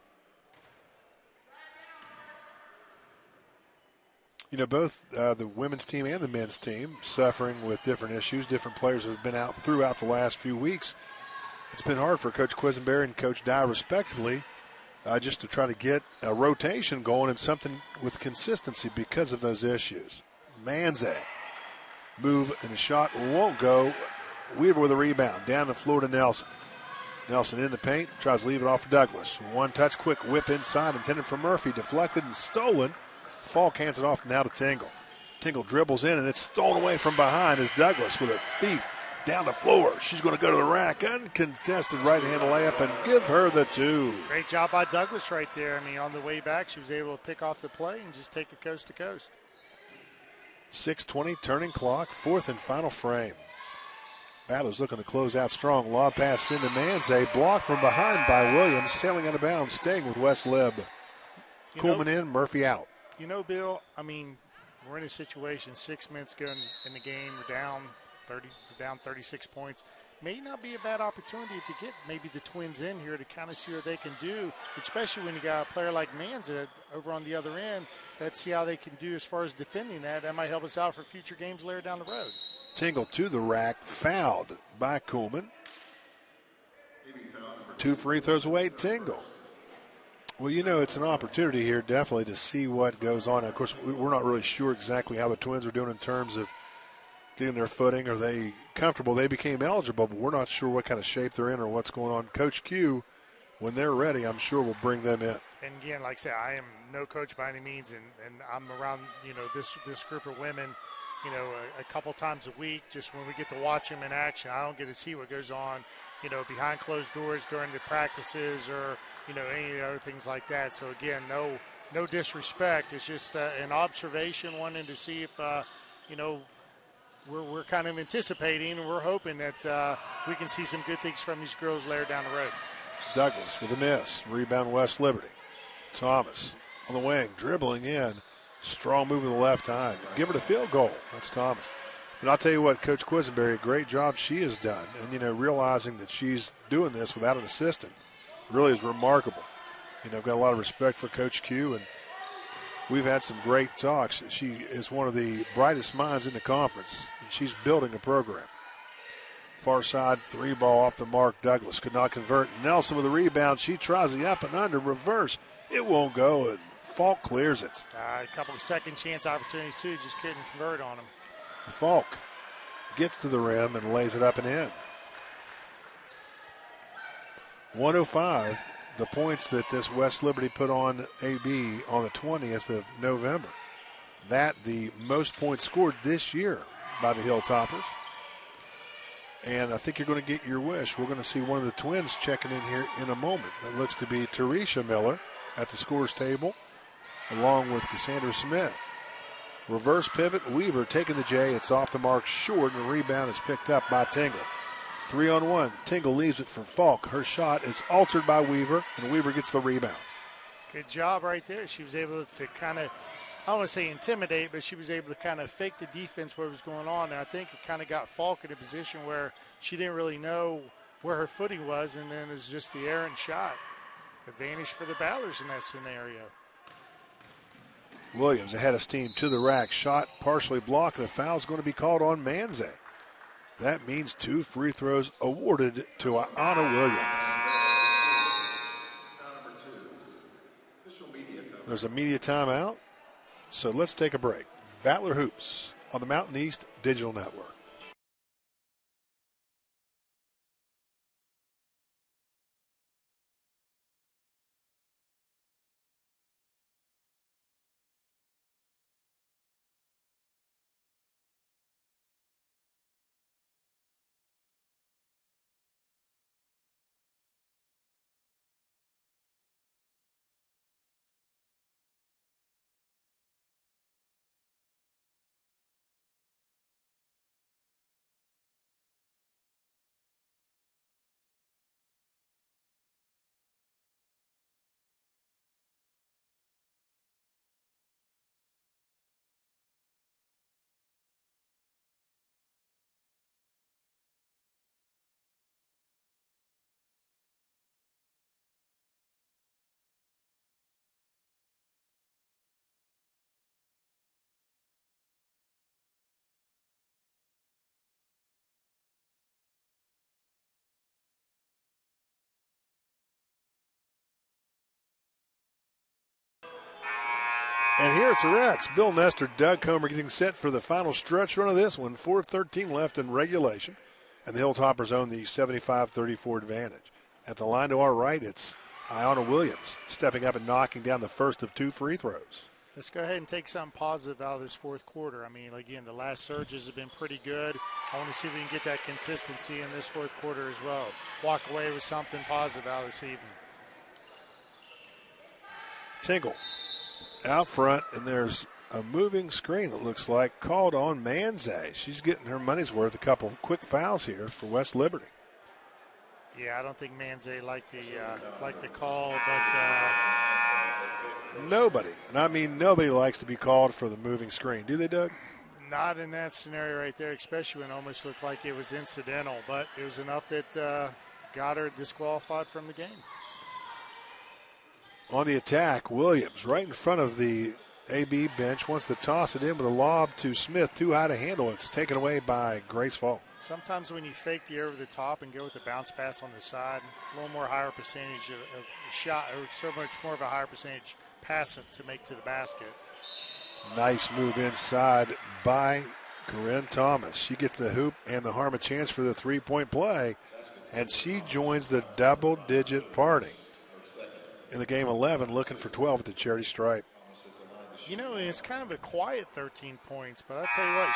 Both the women's team and the men's team suffering with different issues. Different players have been out throughout the last few weeks. It's been hard for Coach Quisenberry and Coach Dye, respectively, just to try to get a rotation going and something with consistency because of those issues. Manze, move and the shot won't go. Weaver with a rebound, down the floor to Nelson. Nelson in the paint, tries to leave it off for Douglas. One touch, quick whip inside, intended for Murphy, deflected and stolen. Falk hands it off now to Tingle. Tingle dribbles in, and it's stolen away from behind as Douglas with a thief down the floor. She's going to go to the rack, uncontested right-hand layup, and give her the 2. Great job by Douglas right there. On the way back, she was able to pick off the play and just take it coast to coast. 6:20 turning clock, 4th and final frame. Battler's looking to close out strong. Lob pass into Manze. Blocked from behind by Williams. Sailing out of bounds. Staying with West Lib. Kuhlman in. Murphy out. Bill, we're in a situation 6 minutes ago in the game. We're down 36 points. May not be a bad opportunity to get maybe the Twins in here to kind of see what they can do, especially when you got a player like Manza over on the other end. Let's see how they can do as far as defending that. That might help us out for future games later down the road. Tingle to the rack, fouled by Kuhlman. 2 free throws away, Tingle. Well, it's an opportunity here definitely to see what goes on. Of course, we're not really sure exactly how the Twins are doing in terms of getting their footing. Are they comfortable? They became eligible, but we're not sure what kind of shape they're in or what's going on. Coach Q, when they're ready, I'm sure will bring them in. And again, like I said, I am no coach by any means, and I'm around, this group of women, a couple times a week, just when we get to watch them in action. I don't get to see what goes on, behind closed doors during the practices or, any other things like that. So, again, no disrespect. It's just an observation, wanting to see if, we're kind of anticipating and we're hoping that we can see some good things from these girls later down the road. Douglas with a miss. Rebound West Liberty. Thomas on the wing, dribbling in. Strong move with the left hand. Give her the field goal. That's Thomas. And I'll tell you what, Coach Quisenberry, a great job she has done. And, realizing that she's doing this without an assistant really is remarkable. I've got a lot of respect for Coach Q, and we've had some great talks. She is one of the brightest minds in the conference, and she's building a program. Far side, 3 ball off the mark. Douglas could not convert. Nelson with a rebound. She tries the up and under reverse. It won't go, and Falk clears it. A couple of second chance opportunities, too. Just couldn't convert on them. Falk gets to the rim and lays it up and in. 105, the points that this West Liberty put on AB on the 20th of November. That the most points scored this year by the Hilltoppers. And I think you're going to get your wish. We're going to see one of the twins checking in here in a moment. That looks to be Teresha Miller at the scores table, along with Cassandra Smith. Reverse pivot, Weaver taking the J. It's off the mark short, and the rebound is picked up by Tingle. 3-on-1. Tingle leaves it for Falk. Her shot is altered by Weaver, and Weaver gets the rebound. Good job right there. She was able to kind of, I don't want to say intimidate, but she was able to kind of fake the defense what was going on. And I think it kind of got Falk in a position where she didn't really know where her footing was, and then it was just the errant shot. Advantage for the Battlers in that scenario. Williams ahead of steam to the rack. Shot partially blocked, and a foul is going to be called on Manze. That means 2 free throws awarded to Anna Williams. There's a media timeout, so let's take a break. Battler Hoops on the Mountain East Digital Network. And here at the Rex, Bill Nestor, Doug Comer getting set for the final stretch run of this one. 4:13 left in regulation, and the Hilltoppers own the 75-34 advantage. At the line to our right, it's Iona Williams stepping up and knocking down the first of 2 free throws. Let's go ahead and take something positive out of this fourth quarter. I mean, again, the last surges have been pretty good. I want to see if we can get that consistency in this fourth quarter as well. Walk away with something positive out of this evening. Tingle out front, and there's a moving screen, it looks like, called on Manze. She's getting her money's worth. A couple quick fouls here for West Liberty. Yeah, I don't think Manze liked the call, but nobody, and I mean nobody, likes to be called for the moving screen. Do they, Doug? Not in that scenario right there, especially when it almost looked like it was incidental, but it was enough that got her disqualified from the game. On the attack, Williams right in front of the AB bench wants to toss it in with a lob to Smith. Too high to handle. It's taken away by Grace Falk. Sometimes when you fake the over the top and go with the bounce pass on the side, a little more higher percentage of shot, or so much more of a higher percentage pass to make to the basket. Nice move inside by Corinne Thomas. She gets the hoop and the Harm a chance for the three-point play, and she joins the double-digit party. In the game 11, looking for 12 at the charity stripe. You know, it's kind of a quiet 13 points, but I'll tell you what,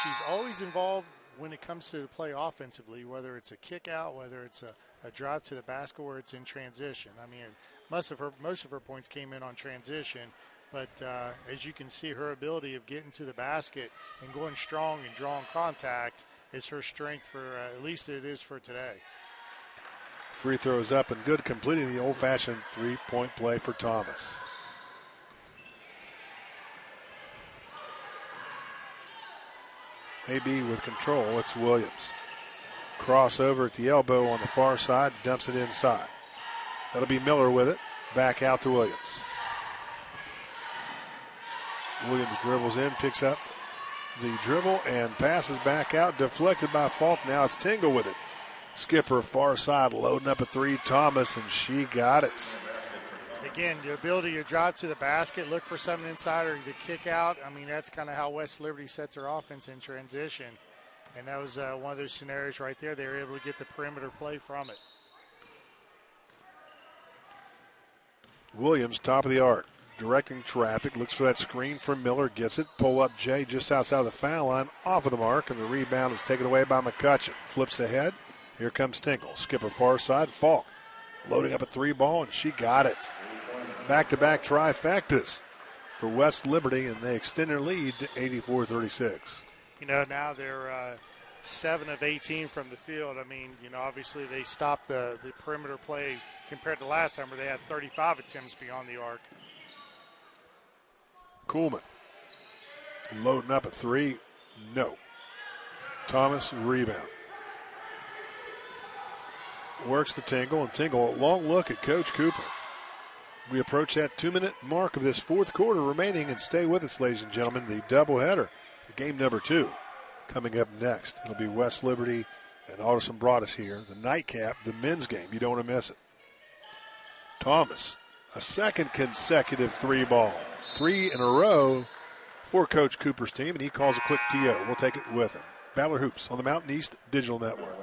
she's always involved when it comes to play offensively, whether it's a kick out, whether it's a drive to the basket, or it's in transition. I mean, most of her points came in on transition, but as you can see, her ability of getting to the basket and going strong and drawing contact is her strength for, at least it is for today. Free throws up and good, completing the old-fashioned three-point play for Thomas. AB with control. It's Williams. Crossover at the elbow on the far side, dumps it inside. That'll be Miller with it. Back out to Williams. Williams dribbles in, picks up the dribble, and passes back out. Deflected by Falk. Now it's Tingle with it. Skipper far side loading up a three. Thomas, and she got it. Again, the ability to drive to the basket, look for something inside or the kick out. I mean, that's kind of how West Liberty sets their offense in transition. And that was one of those scenarios right there. They were able to get the perimeter play from it. Williams, top of the arc, directing traffic, looks for that screen from Miller, gets it, pull up Jay just outside of the foul line, off of the mark, and the rebound is taken away by McCutcheon. Flips ahead. Here comes Tinkle. Skipper far side. Falk loading up a three ball, and she got it. Back-to-back trifectas for West Liberty, and they extend their lead to 84-36. You know, now they're 7 of 18 from the field. I mean, you know, obviously they stopped the perimeter play compared to last time where they had 35 attempts beyond the arc. Kuhlman loading up a three. No. Thomas, rebound. Works the Tingle, and Tingle, a long look at Coach Cooper. We approach that 2-minute mark of this fourth quarter remaining, and stay with us, ladies and gentlemen. The doubleheader, the game number 2, coming up next. It'll be West Liberty and Alderson brought us here. The nightcap, the men's game. You don't want to miss it. Thomas, a second consecutive three ball. 3 in a row for Coach Cooper's team, and he calls a quick TO. We'll take it with him. Battler Hoops on the Mountain East Digital Network.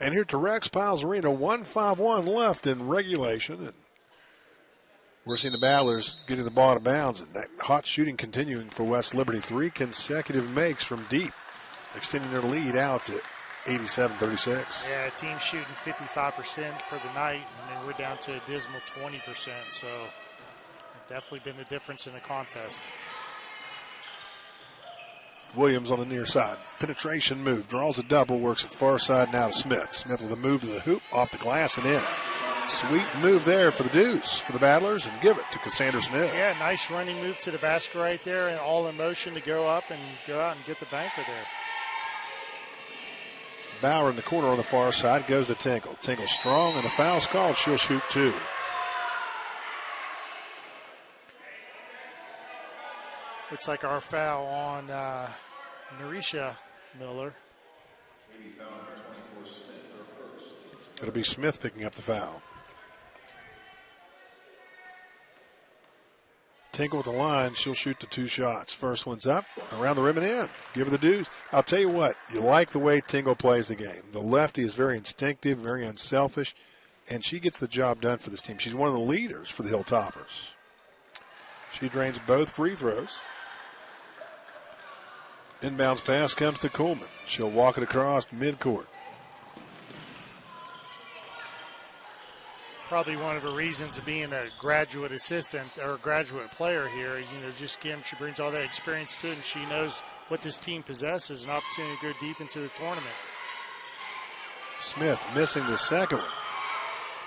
And here to Rex Piles Arena, 1:51 left in regulation. And we're seeing the Battlers getting the ball out of bounds, and that hot shooting continuing for West Liberty. 3 consecutive makes from deep, extending their lead out to 87-36. Yeah, team shooting 55% for the night, and then we're down to a dismal 20%. So definitely been the difference in the contest. Williams on the near side. Penetration move. Draws a double. Works it far side now to Smith. Smith with a move to the hoop. Off the glass and in. Sweet move there for the Deuce, for the Battlers, and give it to Cassandra Smith. Yeah, nice running move to the basket right there, and all in motion to go up and go out and get the banker there. Bauer in the corner on the far side. Goes to Tinkle. Tinkle strong, and a foul's called. She'll shoot 2. Looks like our foul on Narisha Miller. It'll be Smith picking up the foul. Tinkle with the line. She'll shoot the 2 shots. First one's up, around the rim and in. Give her the Deuce. I'll tell you what, you like the way Tinkle plays the game. The lefty is very instinctive, very unselfish, and she gets the job done for this team. She's one of the leaders for the Hilltoppers. She drains both free throws. Inbounds pass comes to Kuhlman. She'll walk it across midcourt. Probably one of the reasons of being a graduate assistant or a graduate player here. Just again, she brings all that experience to it, and she knows what this team possesses, an opportunity to go deep into the tournament. Smith missing the second one.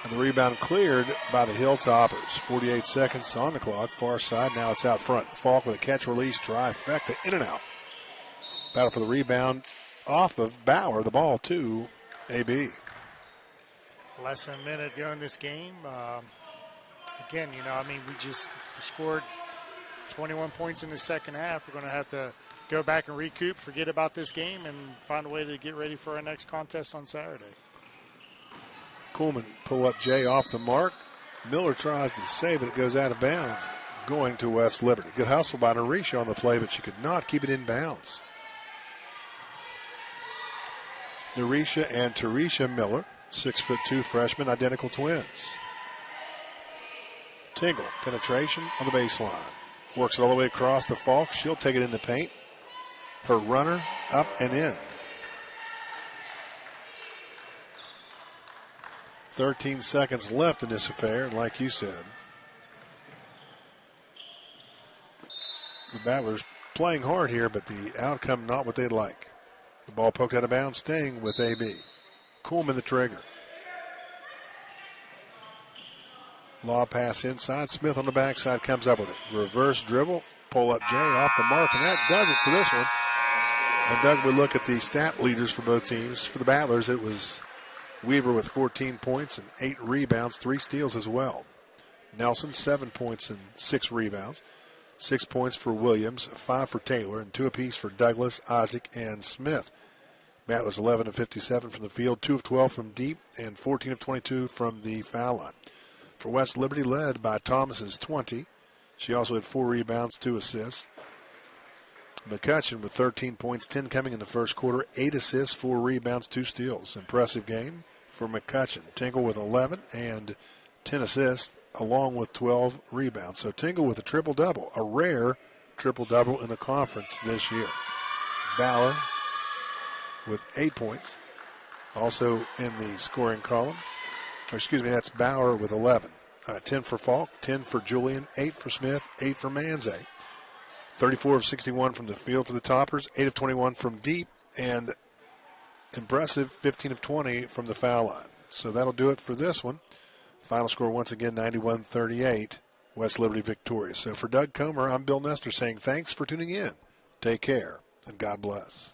And the rebound cleared by the Hilltoppers. 48 seconds on the clock. Far side, now it's out front. Falk with a catch-release trifecta, in and out. Battle for the rebound off of Bauer. The ball to AB. Less than a minute ago in this game. Again, we just scored 21 points in the second half. We're going to have to go back and recoup, forget about this game, and find a way to get ready for our next contest on Saturday. Kuhlman pull up Jay off the mark. Miller tries to save it. It goes out of bounds, going to West Liberty. Good hustle by Narisha on the play, but she could not keep it in bounds. Narisha and Teresha Miller, 6'2" freshmen, identical twins. Tingle, penetration on the baseline. Works it all the way across to Falk. She'll take it in the paint. her runner up and in. 13 seconds left in this affair, and like you said, the Battlers playing hard here, but the outcome not what they'd like. The ball poked out of bounds, staying with AB. Coolman the trigger. Law pass inside. Smith on the backside comes up with it. Reverse dribble. Pull up Jay off the mark, and that does it for this one. And Doug would look at the stat leaders for both teams. For the Battlers, it was Weaver with 14 points and 8 rebounds, 3 steals as well. Nelson, 7 points and 6 rebounds. 6 points for Williams, 5 for Taylor, and 2 apiece for Douglas, Isaac, and Smith. Battlers 11 of 57 from the field, 2 of 12 from deep, and 14 of 22 from the foul line. For West Liberty, led by Thomas's 20. She also had 4 rebounds, 2 assists. McCutcheon with 13 points, 10 coming in the first quarter, 8 assists, 4 rebounds, 2 steals. Impressive game for McCutcheon. Tingle with 11 and 10 assists, along with 12 rebounds. So Tingle with a triple-double, a rare triple-double in the conference this year. Bauer with 8 points, also in the scoring column. That's Bauer with 11. 10 for Falk, 10 for Julian, 8 for Smith, 8 for Manze. 34 of 61 from the field for the Toppers, 8 of 21 from deep, and impressive 15 of 20 from the foul line. So that'll do it for this one. Final score once again 91-38, West Liberty victorious. So for Doug Comer, I'm Bill Nestor saying thanks for tuning in. Take care, and God bless.